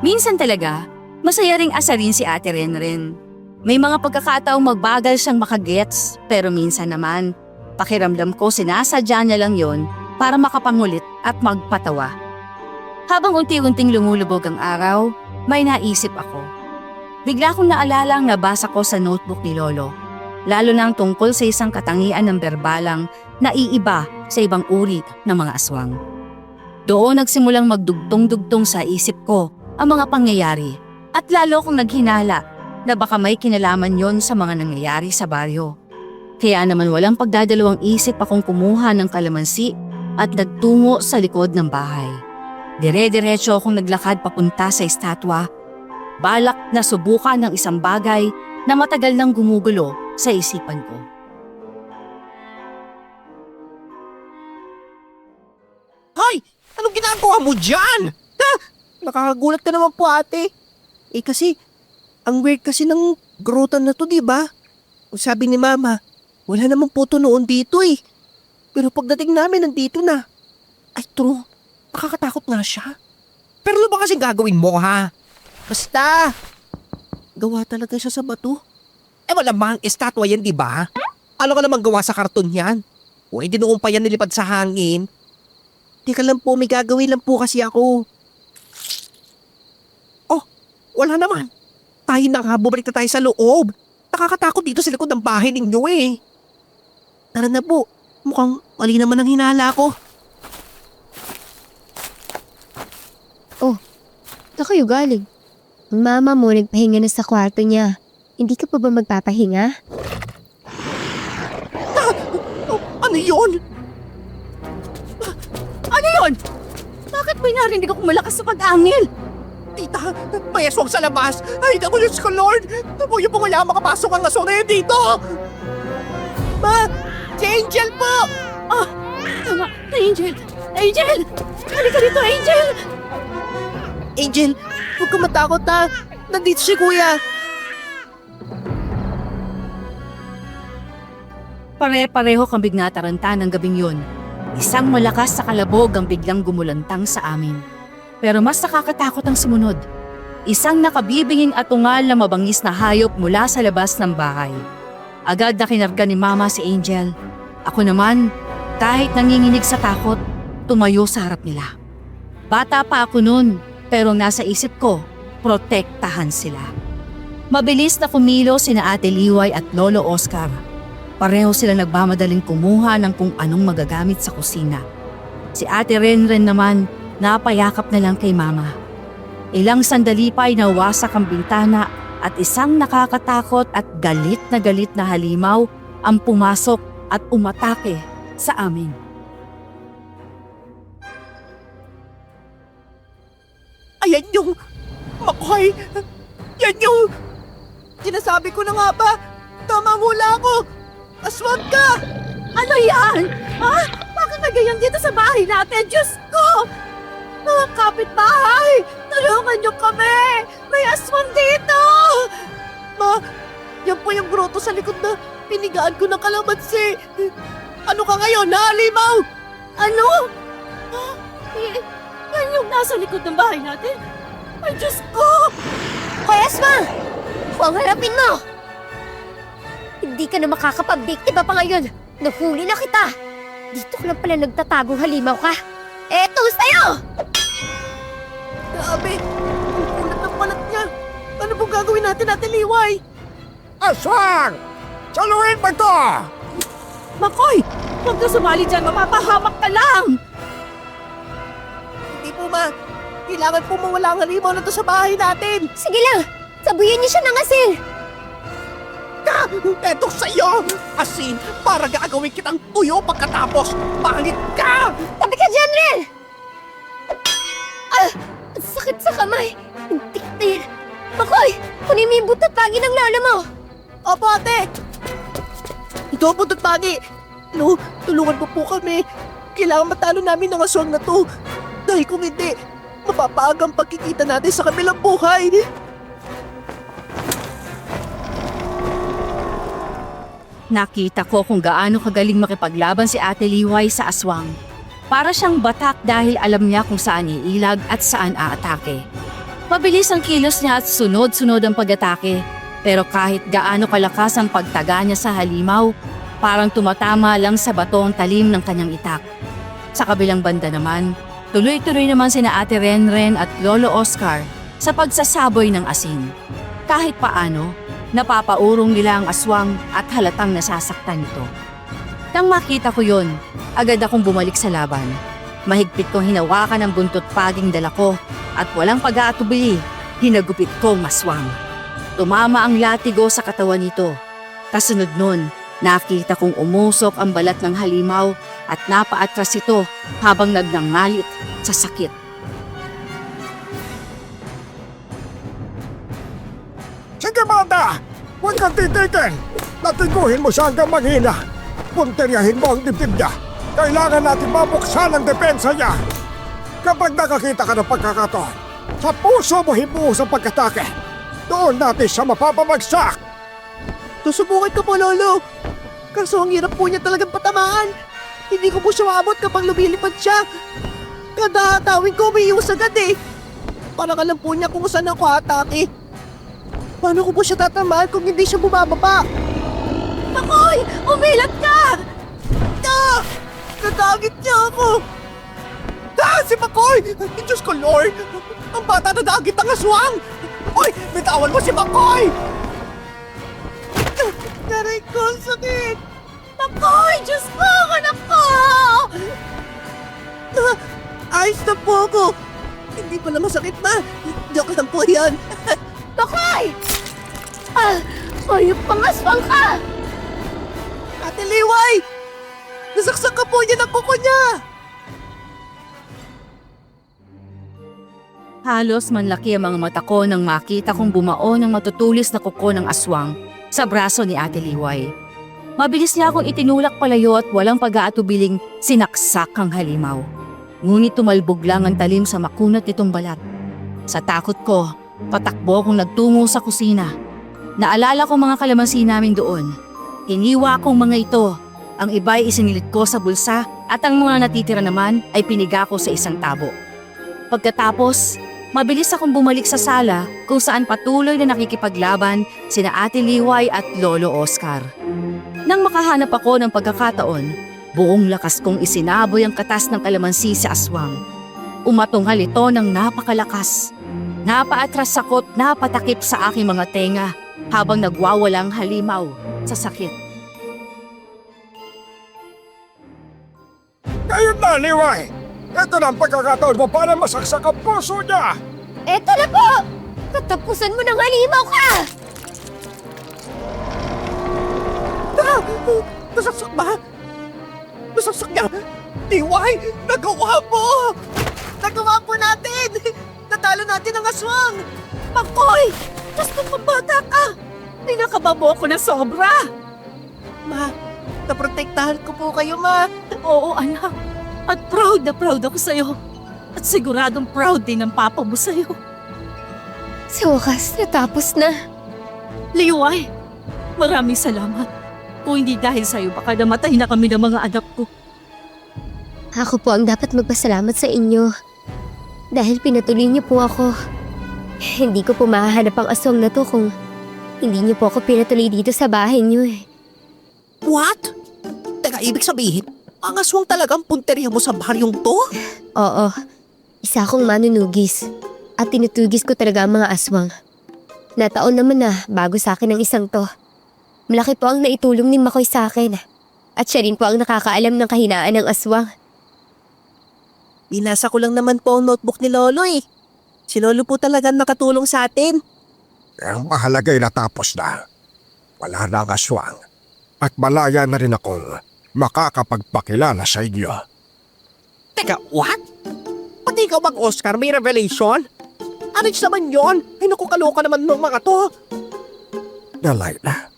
Minsan talaga, masaya ring asarin si Ate Renren. May mga pagkakataong magbagal siyang makagets, pero minsan naman, pakiramdam ko sinasadya niya lang yon para makapangulit at magpatawa. Habang unti-unting lumulubog ang araw, may naisip ako. Bigla kong naalala ang nabasa ko sa notebook ni Lolo, lalo na ang tungkol sa isang katangian ng berbalang na iiba sa ibang uri ng mga aswang. Doon nagsimulang magdugtong-dugtong sa isip ko ang mga pangyayari at lalo kong naghinala na baka may kinalaman yon sa mga nangyayari sa baryo. Kaya naman walang pagdadalawang isip akong kumuha ng kalamansi at nagtungo sa likod ng bahay. Dire-diretso akong naglakad papunta sa estatwa, balak na subukan ng isang bagay na matagal nang gumugulo sa isipan ko. Hoy! Anong ginagawa mo dyan? Ha? Nakakagulat ka naman po ate. Eh kasi, ang weird kasi ng grotan na to, di ba? Sabi ni mama, wala namang puto noon dito eh. Pero pagdating namin, nandito na. Ay true, nakakatakot nga siya. Pero ano ba kasi gagawin mo ha? Basta, gawa talaga siya sa bato. Eh malamang estatwa yan, di ba? Ano ka namang gawa sa karton yan? O hindi noong pa yan nilipad sa hangin. Teka lang po, may gagawin lang po kasi ako. Oh, wala naman. Tayo na nga, bumalik na tayo sa loob. Nakakatakot dito sa likod ng bahay ninyo eh. Tara na po, mukhang mali naman ang hinala ko. Oh, na kayo galing? Ang mama mo nagpahinga na sa kwarto niya. Hindi ka pa ba magpapahinga? Ano yun? Ano yun? Bakit may narinig akong malakas sa pag-angil? Tita, may aswang sa labas. Ay, naku, Diyos ko, Lord. Huwag po wala makapasok ang aswang na yun dito. Ma, si Angel po. Tama, Angel! Angel! Halika dito, Angel! Angel, huwag ka matakot ha. Nandito si Kuya. Pare-pareho kambing nataranta ng gabing yun. Isang malakas sa kalabog ang biglang gumulantang sa amin. Pero mas nakakatakot ang sumunod. Isang nakabibinging atungal na mabangis na hayop mula sa labas ng bahay. Agad na kinarga ni Mama si Angel. Ako naman, kahit nanginginig sa takot, tumayo sa harap nila. Bata pa ako noon, pero nasa isip ko, protektahan sila. Mabilis na kumilo sina Ate Liway at Lolo Oscar. Pareho sila nagmamadaling kumuha ng kung anong magagamit sa kusina. Si Ate Renren naman, napayakap na lang kay Mama. Ilang sandali pa'y nawasak ang bintana at isang nakakatakot at galit na halimaw ang pumasok at umatake sa amin. Ayan yung... Makoy! Yan yung... Sinasabi ko na nga ba? Tama hula ako! Aswang ka! Ano yan? Ha? Bakit nagayon dito sa bahay natin? Diyos ko! Mga kapitbahay! Tulungan niyo kami! May aswang dito! Ma, yan po yung grotto sa likod na pinigaan ko ng kalamansi. Ano ka ngayon, halimaw? Ano? Yan yung nasa likod ng bahay natin? Ay, Diyos ko! Hoy, Aswang! Huwag harapin mo! Hindi ka na makakapag-biktima pa ngayon. Nahuli na kita. Dito ka lang pala nagtatagong halimaw ka. Eto sa'yo! Grabe, ang kulat ng palat niya. Ano pong gagawin natin, Ate Liway? Aswang! Saluhin mo ito! Makoy! Huwag ka sumali dyan, mapapahamak ka lang! Hindi po, Ma. Kailangan po mawala ang halimaw na to sa bahay natin. Sige lang! Sabuyan niyo siya ng asin! Eto sa'yo! Asin, para gagawin kitang tuyo pagkatapos. Pangit ka! Tabi ka dyan, Ren! Ah! Ang sakit sa kamay! Hintik na yan! Makoy! Kunin mo yung butot pagi ng lolo mo! Opo, ate! Ito po, Pagi. No, tulungan mo po kami. Kailangan matalo namin ng aswang na to. Dahil kung hindi, mapapaagang pagkikita natin sa kabilang buhay. Nakita ko kung gaano kagaling makipaglaban si Ate Liway sa aswang. Para siyang batak dahil alam niya kung saan iilag at saan aatake. Mabilis ang kilos niya at sunod-sunod ang pag-atake. Pero kahit gaano kalakas ang pagtaga niya sa halimaw, parang tumatama lang sa bato ang talim ng kanyang itak. Sa kabilang banda naman, tuloy-tuloy naman sina Ate Renren at Lolo Oscar sa pagsasaboy ng asin. Kahit paano, napapaurong nila ang aswang at halatang nasasaktan ito. Nang makita ko yon, agad akong bumalik sa laban. Mahigpit kong hinawakan ang buntot paging dala ko at walang pag-aatubili, hinagupit kong aswang. Tumama ang latigo sa katawan nito. Kasunod nun, nakita kong umusok ang balat ng halimaw at napaatras ito habang nagnangalit sa sakit. Sige, Manda! Huwag kang titikin! Natiguhin mo siya hanggang manghina. Punteryahin mo ang dibdib niya. Kailangan natin mabuksan ang depensa niya. Kapag nakakita ka ng pagkakataon, sa puso mo himuhos ang pagkatake. Doon natin siya mapapamagsak. Susubukan ko po, Lolo. Kaso ang hirap po niya talagang patamaan. Hindi ko po siya maabot kapag lumilipad siya. Kada hatawin ko, umiiwas agad eh. Parang alam po niya kung saan ako atake. Paano ko po siya tatamaan kung hindi siya bumababa? Makoy! Umilat ka! Nagagit niya ako! Si Makoy! Diyos ko, Lord! Ang bata nagagit ang aswang! Oy! Bitawan mo si Makoy! Taray ko, ang sakit! Makoy! Diyos ko! Anak ko! Ayos na po ako! Hindi pala masakit na! Joke lang po yan! Makoy! Ah! Hayop pang aswang ka! Ate Liway! Nasaksak ka po niya ng kuko niya! Halos manlaki ang mga mata ko nang makita kong bumao ng matutulis na kuko ng aswang sa braso ni Ate Liway. Mabilis niya akong itinulak palayo at walang pag-aatubiling sinaksak ang halimaw. Ngunit tumalbog lang ang talim sa makunat nitong balat. Sa takot ko, patakbo akong nagtungo sa kusina. Naalala ko mga kalamansi namin doon. Hiniwa kong mga ito Ang iba ay isinilit ko sa bulsa at ang mga natitira naman ay piniga ko sa isang tabo. Pagkatapos, mabilis akong bumalik sa sala kung saan patuloy na nakikipaglaban sina Ate Liway at Lolo Oscar. Nang makahanap ako ng pagkakataon, buong lakas kong isinaboy ang katas ng kalamansi sa aswang. Umatunggal ito ng napakalakas. Napaatras ako't napatakip sa aking mga tenga habang nagwawalang halimaw sa sakit. Ngayon na, Liway! Ito na ang pagkakataon mo para masaksak ang puso niya! Eto na po! Katapusan mo ng halimaw ka! Nasaksak ba? Nasaksak niya! Liway! Nagawa mo! Nagawa po natin! Natalo natin ang aswang! Makoy! Gusto mong bata ka! Pinakaba mo ako na sobra! Ma, naprotektahan ko po kayo, Ma. Oo, anak. At proud na proud ako sa'yo. At siguradong proud din ang papa mo sa'yo. Sa wakas, natapos na. Liway, maraming salamat. Kung hindi dahil sa'yo, baka namatay na kami ng mga anak ko. Ako po ang dapat magpasalamat sa inyo. Dahil pinatuloy niyo po ako. Hindi ko po mahahanap ang aswang na to kung hindi niyo po ako pinatuloy dito sa bahay niyo eh. What? Teka, ibig sabihin, ang aswang talagang punteriya mo sa baryong to? Oo, isa akong manunugis. At tinutugis ko talaga ang mga aswang. Nataon naman na bago sa akin ang isang to. Malaki po ang naitulong ni Makoy sa akin. At siya rin po ang nakakaalam ng kahinaan ng aswang. Binasa ko lang naman po ang notebook ni Lolo eh. Si Lolo po talaga nakatulong sa atin. Ang mahalaga ay natapos na. Wala na ang aswang. At malaya na rin akong makakapagpakilala sa inyo. Teka, what? Pati ikaw bang Oscar may revelation? Arich naman yon. Ay naku, kaloka naman ng mga to. Nalayla,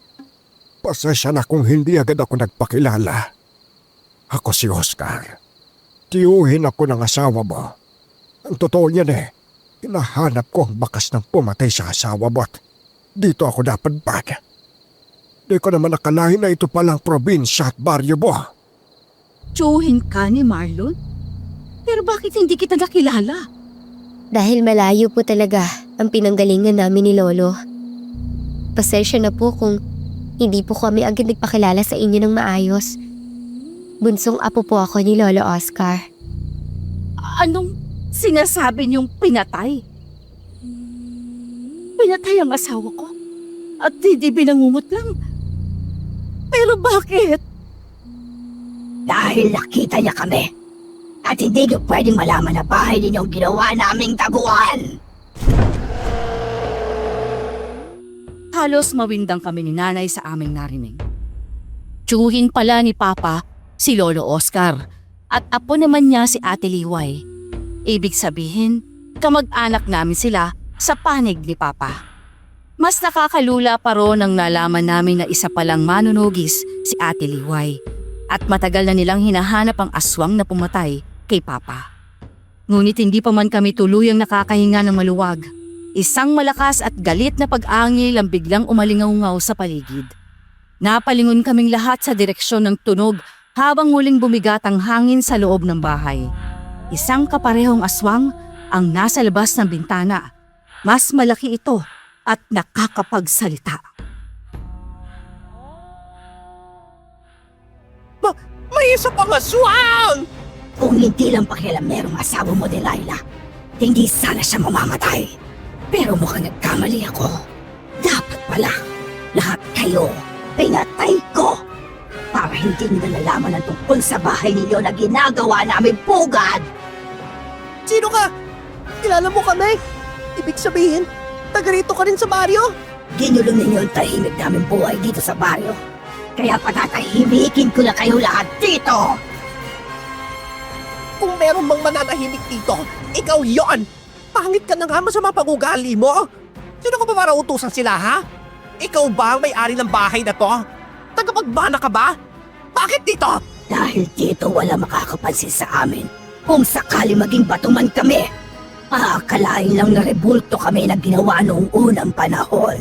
pasensya na kung hindi agad ako nagpakilala. Ako si Oscar. Tiyuhin ako ng asawa mo. Ang totoo niyan eh, hinahanap ko ang bakas ng pumatay sa asawa mo at dito ako napadpad. Di ko naman nakalain na ito palang probinsya at baryo mo. Tiyuhin ka ni Marlon? Pero bakit hindi kita nakilala? Dahil malayo po talaga ang pinanggalingan namin ni Lolo. Pasensya na po kung hindi po kami agad nagpakilala sa inyo ng maayos. Bunsong apo po ako ni Lolo Oscar. Anong sinasabi niyong pinatay? Pinatay ang asawa ko? At hindi binangungot lang? Pero bakit? Dahil nakita niya kami. At hindi niyo pwedeng malaman na bahay ninyong ginawa naming taguan. Halos mawindang kami ni nanay sa aming narinig. Tiyuhin pala ni Papa si Lolo Oscar at apo naman niya si Ate Liway. Ibig sabihin, kamag-anak namin sila sa panig ni Papa. Mas nakakalula pa ron nang nalaman namin na isa palang manunugis si Ate Liway at matagal na nilang hinahanap ang aswang na pumatay kay Papa. Ngunit hindi pa man kami tuluyang nakakahinga ng maluwag. Isang malakas at galit na pag-angil ang biglang umalingaw sa paligid. Napalingon kaming lahat sa direksyon ng tunog habang muling bumigat ang hangin sa loob ng bahay. Isang kaparehong aswang ang nasa labas ng bintana. Mas malaki ito at nakakapagsalita. May isa pang aswang! Kung hindi lang pakialam merong asawa mo, Delilah, hindi sana siya mamamatay. Pero mukhang nagkamali ako. Dapat pala, lahat kayo, pinatay ko. Para hindi nyo nalalaman ang tungkol sa bahay ninyo na ginagawa namin pugad. Sino ka? Kilala mo kami? Ibig sabihin, taga rito ka rin sa baryo? Ginulong ninyo ang tahimik namin buhay dito sa baryo. Kaya patatahimikin ko na kayo lahat dito. Kung meron mang mananahimik dito, ikaw yon. Pangit ka na nga, masama pag-ugali mo. Sino ka ba para utusan sila, ha? Ikaw ba ang may-ari ng bahay na to? Tagapagbana ka ba? Bakit dito? Dahil dito wala makakapansin sa amin. Kung sakali maging batuman kami, aakalain lang na rebulto kami na ginawa noong unang panahon.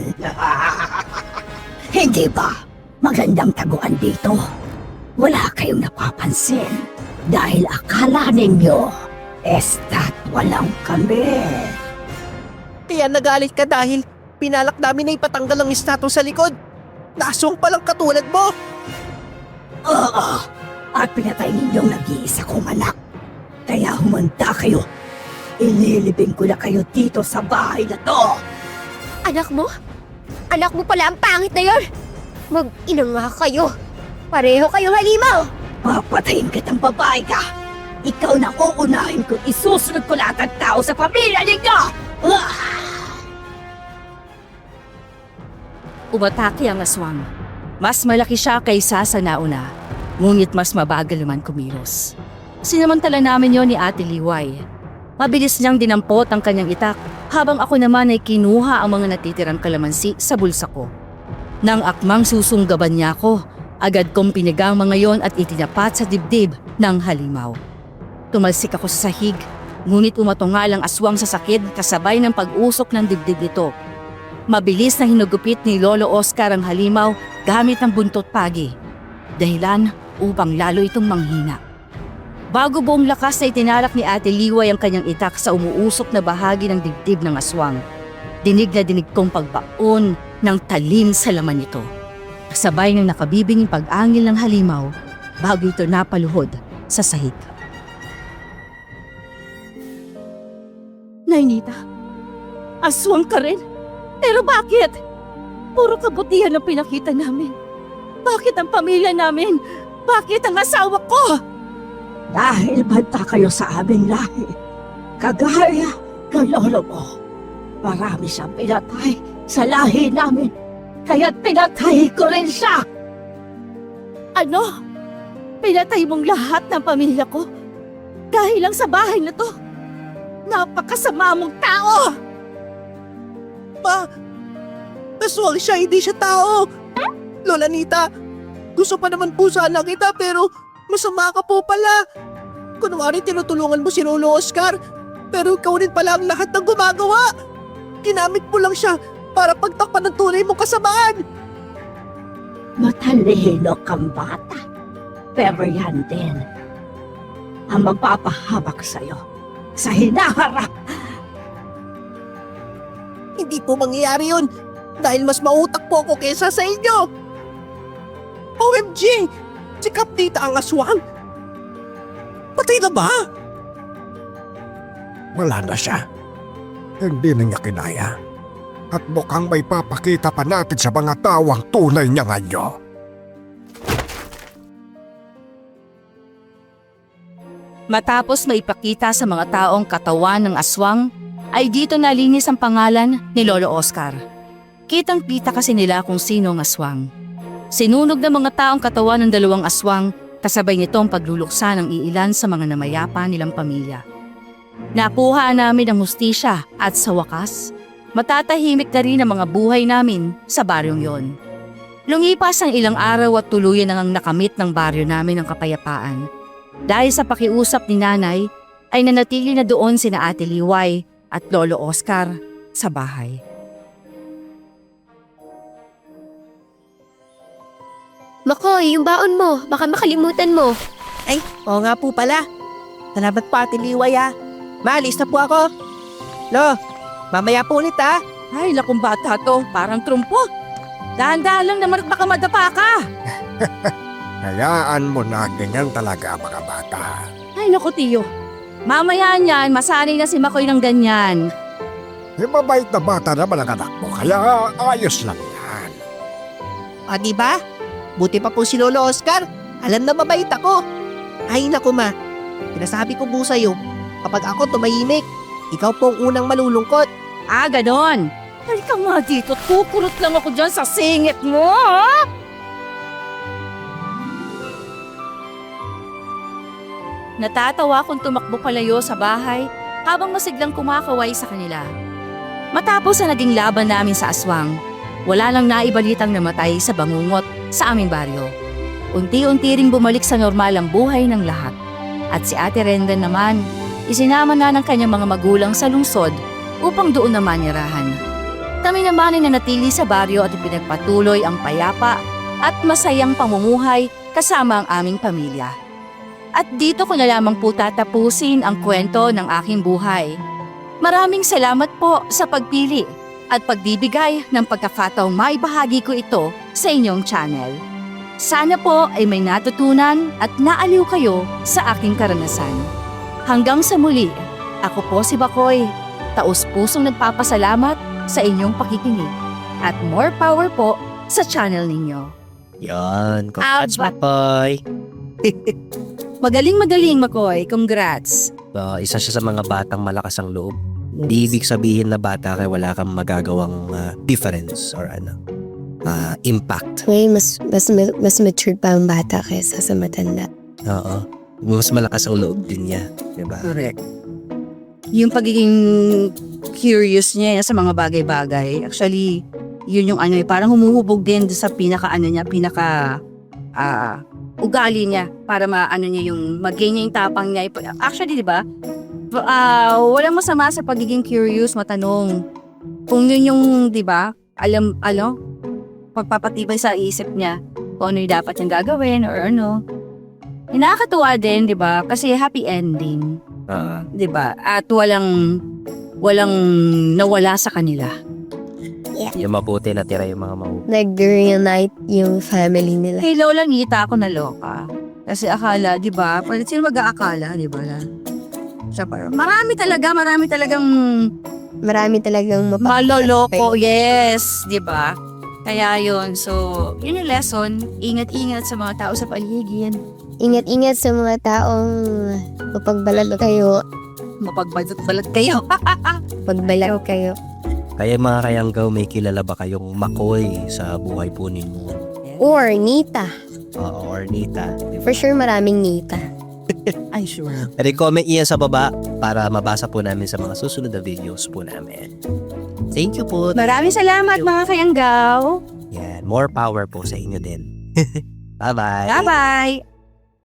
Hindi ba? Magandang taguan dito. Wala kayong napapansin dahil akala ninyo, walang kami. Kaya nagalit ka dahil pinalak namin na ipatanggal ang statue sa likod. Naswang palang katulad mo. Oo, at pinatay ninyong nag-iisa kong anak. Kaya humanda kayo. Ililibing ko na kayo dito sa bahay na to. Anak mo? Anak mo pala ang pangit na yon! Mag-ina nga kayo! Pareho kayong halimaw! Papatayin kitang babae ka. Ikaw na uunahin ko. Isusunod ko lahat ng tao sa pamilya ninyo. Umatake ang aswang. Mas malaki siya kaysa sa nauna, ngunit mas mabagal naman kumilos. Sinamantala namin yon ni Ate Liway. Mabilis niyang dinampot ang kanyang itak habang ako naman ay kinuha ang mga natitirang kalamansi sa bulsa ko. Nang akmang susunggaban niya ako, agad kong pinigang mga yon at itinapat sa dibdib ng halimaw. Tumalsik ako sa sahig, ngunit umatungal ang aswang sa sakit kasabay ng pag-usok ng dibdib nito. Mabilis na hinugupit ni Lolo Oscar ang halimaw gamit ang buntot pagi, dahilan upang lalo itong manghina. Bago buong lakas ay tinalak ni Ate Liway ang kanyang itak sa umuusok na bahagi ng dibdib ng aswang. Dinig na dinig kong pagbaon ng talim sa laman nito. Kasabay ng nakabibinging pag-angil ng halimaw bago ito napaluhod sa sahig. Nainita, aswang ka rin? Pero bakit? Puro kabutihan ang pinakita namin. Bakit ang pamilya namin? Bakit ang asawa ko? Dahil banta kayo sa aming lahi. Kagaya ng lolo mo. Marami siyang pinatay sa lahi namin. Kaya't pinatay ko rin siya. Ano? Pinatay mong lahat ng pamilya ko? Dahil lang sa bahay na to? Napakasama mong tao! Ma, aswang siya, hindi siya tao. Lola Nita, gusto pa naman po sana kita pero masama ka po pala. Kunwari tinutulungan mo si Lolo Oscar, pero ikaw rin pala ang lahat ng gumagawa. Ginamit mo lang siya para pagtakpan ng tunay mong kasamaan. Matalino kang bata. Pero yan din ang magpapahabak sa'yo sa hinaharap. Hindi po mangyayari yun dahil mas mautak po ako kesa sa inyo. OMG! Si Kaptita ang aswang? Patay na ba? Wala na siya. Hindi na niya kinaya. At mukhang may papakita pa natin sa mga tao ang tunay niya ngayon. Matapos maipakita sa mga taong katawan ng aswang, ay dito nalinis ang pangalan ni Lolo Oscar. Kitang-kita kasi nila kung sino ang aswang. Sinunog ng mga taong katawan ng dalawang aswang, kasabay nitong pagluluksa ng iilan sa mga namayapa nilang pamilya. Nakuha namin ang hustisya at sa wakas, matatahimik na rin ang mga buhay namin sa baryong yon. Lumipas ang ilang araw at tuluyan ang nakamit ng baryo namin ng kapayapaan. Dahil sa pakiusap ni Nanay, ay nanatili na doon sina Ate Liway at Lolo Oscar sa bahay. Makoy, yung baon mo, baka makalimutan mo. Ay, oo nga po pala. Salamat po Ate Liway ah. Maalis na po ako. Lo, mamaya po ulit ah. Ay, lakong bata to, parang trumpo. Dahan-dahan lang naman at baka madapa ka. Hayaan mo na ganyan talaga mga bata. Ay, naku Tiyo. Mamaya niyan, masanay na si Makoy ng ganyan. Mabait na bata naman ang anak mo, kaya ayos lang yan. O diba? Buti pa po si Lolo Oscar. Alam na mabait ako. Ay naku ma, pinasabi ko po sa'yo, kapag ako tumahimik, ikaw po ang unang malulungkot. Ah, ganon. Halika nga dito, kukurot lang ako dyan sa singit mo, ha? Natatawa akong tumakbo palayo sa bahay habang masiglang kumakaway sa kanila. Matapos ang naging laban namin sa aswang, wala lang naibalitang namatay sa bangungot sa aming baryo. Unti-unti ring bumalik sa normal ang buhay ng lahat. At si Ate Renda naman, isinama na ng kanyang mga magulang sa lungsod upang doon naman nirahan. Kami naman ay nanatili sa baryo at ipinagpatuloy ang payapa at masayang pamumuhay kasama ang aming pamilya. At dito ko na lamang po tatapusin ang kwento ng aking buhay. Maraming salamat po sa pagpili at pagbibigay ng pagkakataong maibahagi ko ito sa inyong channel. Sana po ay may natutunan at naaliw kayo sa aking karanasan. Hanggang sa muli, ako po si Bakoy, taus-pusong nagpapasalamat sa inyong pakikinig. At more power po sa channel ninyo. Yan, congrats, Aba. Makoy. Magaling, Makoy. Congrats. Isa siya sa mga batang malakas ang loob. Di ibig sabihin na bata kaya wala kang magagawang difference or impact. Ngayon, mas matured pa ang bata kaysa sa matanda. Oo. Mas malakas ang loob din niya. Diba? Correct. Yung pagiging curious niya sa mga bagay-bagay, actually, yun yung parang humuhubog din sa pinaka ugali niya para maano niya yung mag-gain niya yung tapang niya. Actually, di ba? Walang masama sa pagiging curious, matanong. Kung yun yung, di ba, pagpapatibay sa isip niya kung ano yung dapat niyang gagawin or ano. Nakakatuwa din, di ba? Kasi happy ending. 'Di ba? At walang nawala sa kanila. Yung mabuti na tira yung mga mabuti. Nag-reunite yung family nila. Kay Lola ngita ako na loka. Kasi akala, 'di ba? Sino mag-aakala, 'di ba? Siya parang marami talagang maloloko. Yes, 'di ba? Kaya yun. So, yun yung lesson. Ingat-ingat sa mga tao sa paligid. Ingat-ingat sa mga taong mapagbalat kayo. Mapagbalat kayo. Pagbalat kayo. Kaya mga kayanggaw, may kilala ba kayong Makoy sa buhay po ninyo? Or Nita. Or Nita. Diba? For sure maraming Nita. Ay, sure. Comment iyan sa baba para mabasa po namin sa mga susunod na videos po namin. Thank you po. Maraming salamat mga kayanggaw. Yan, more power po sa inyo din. Bye-bye. Bye-bye.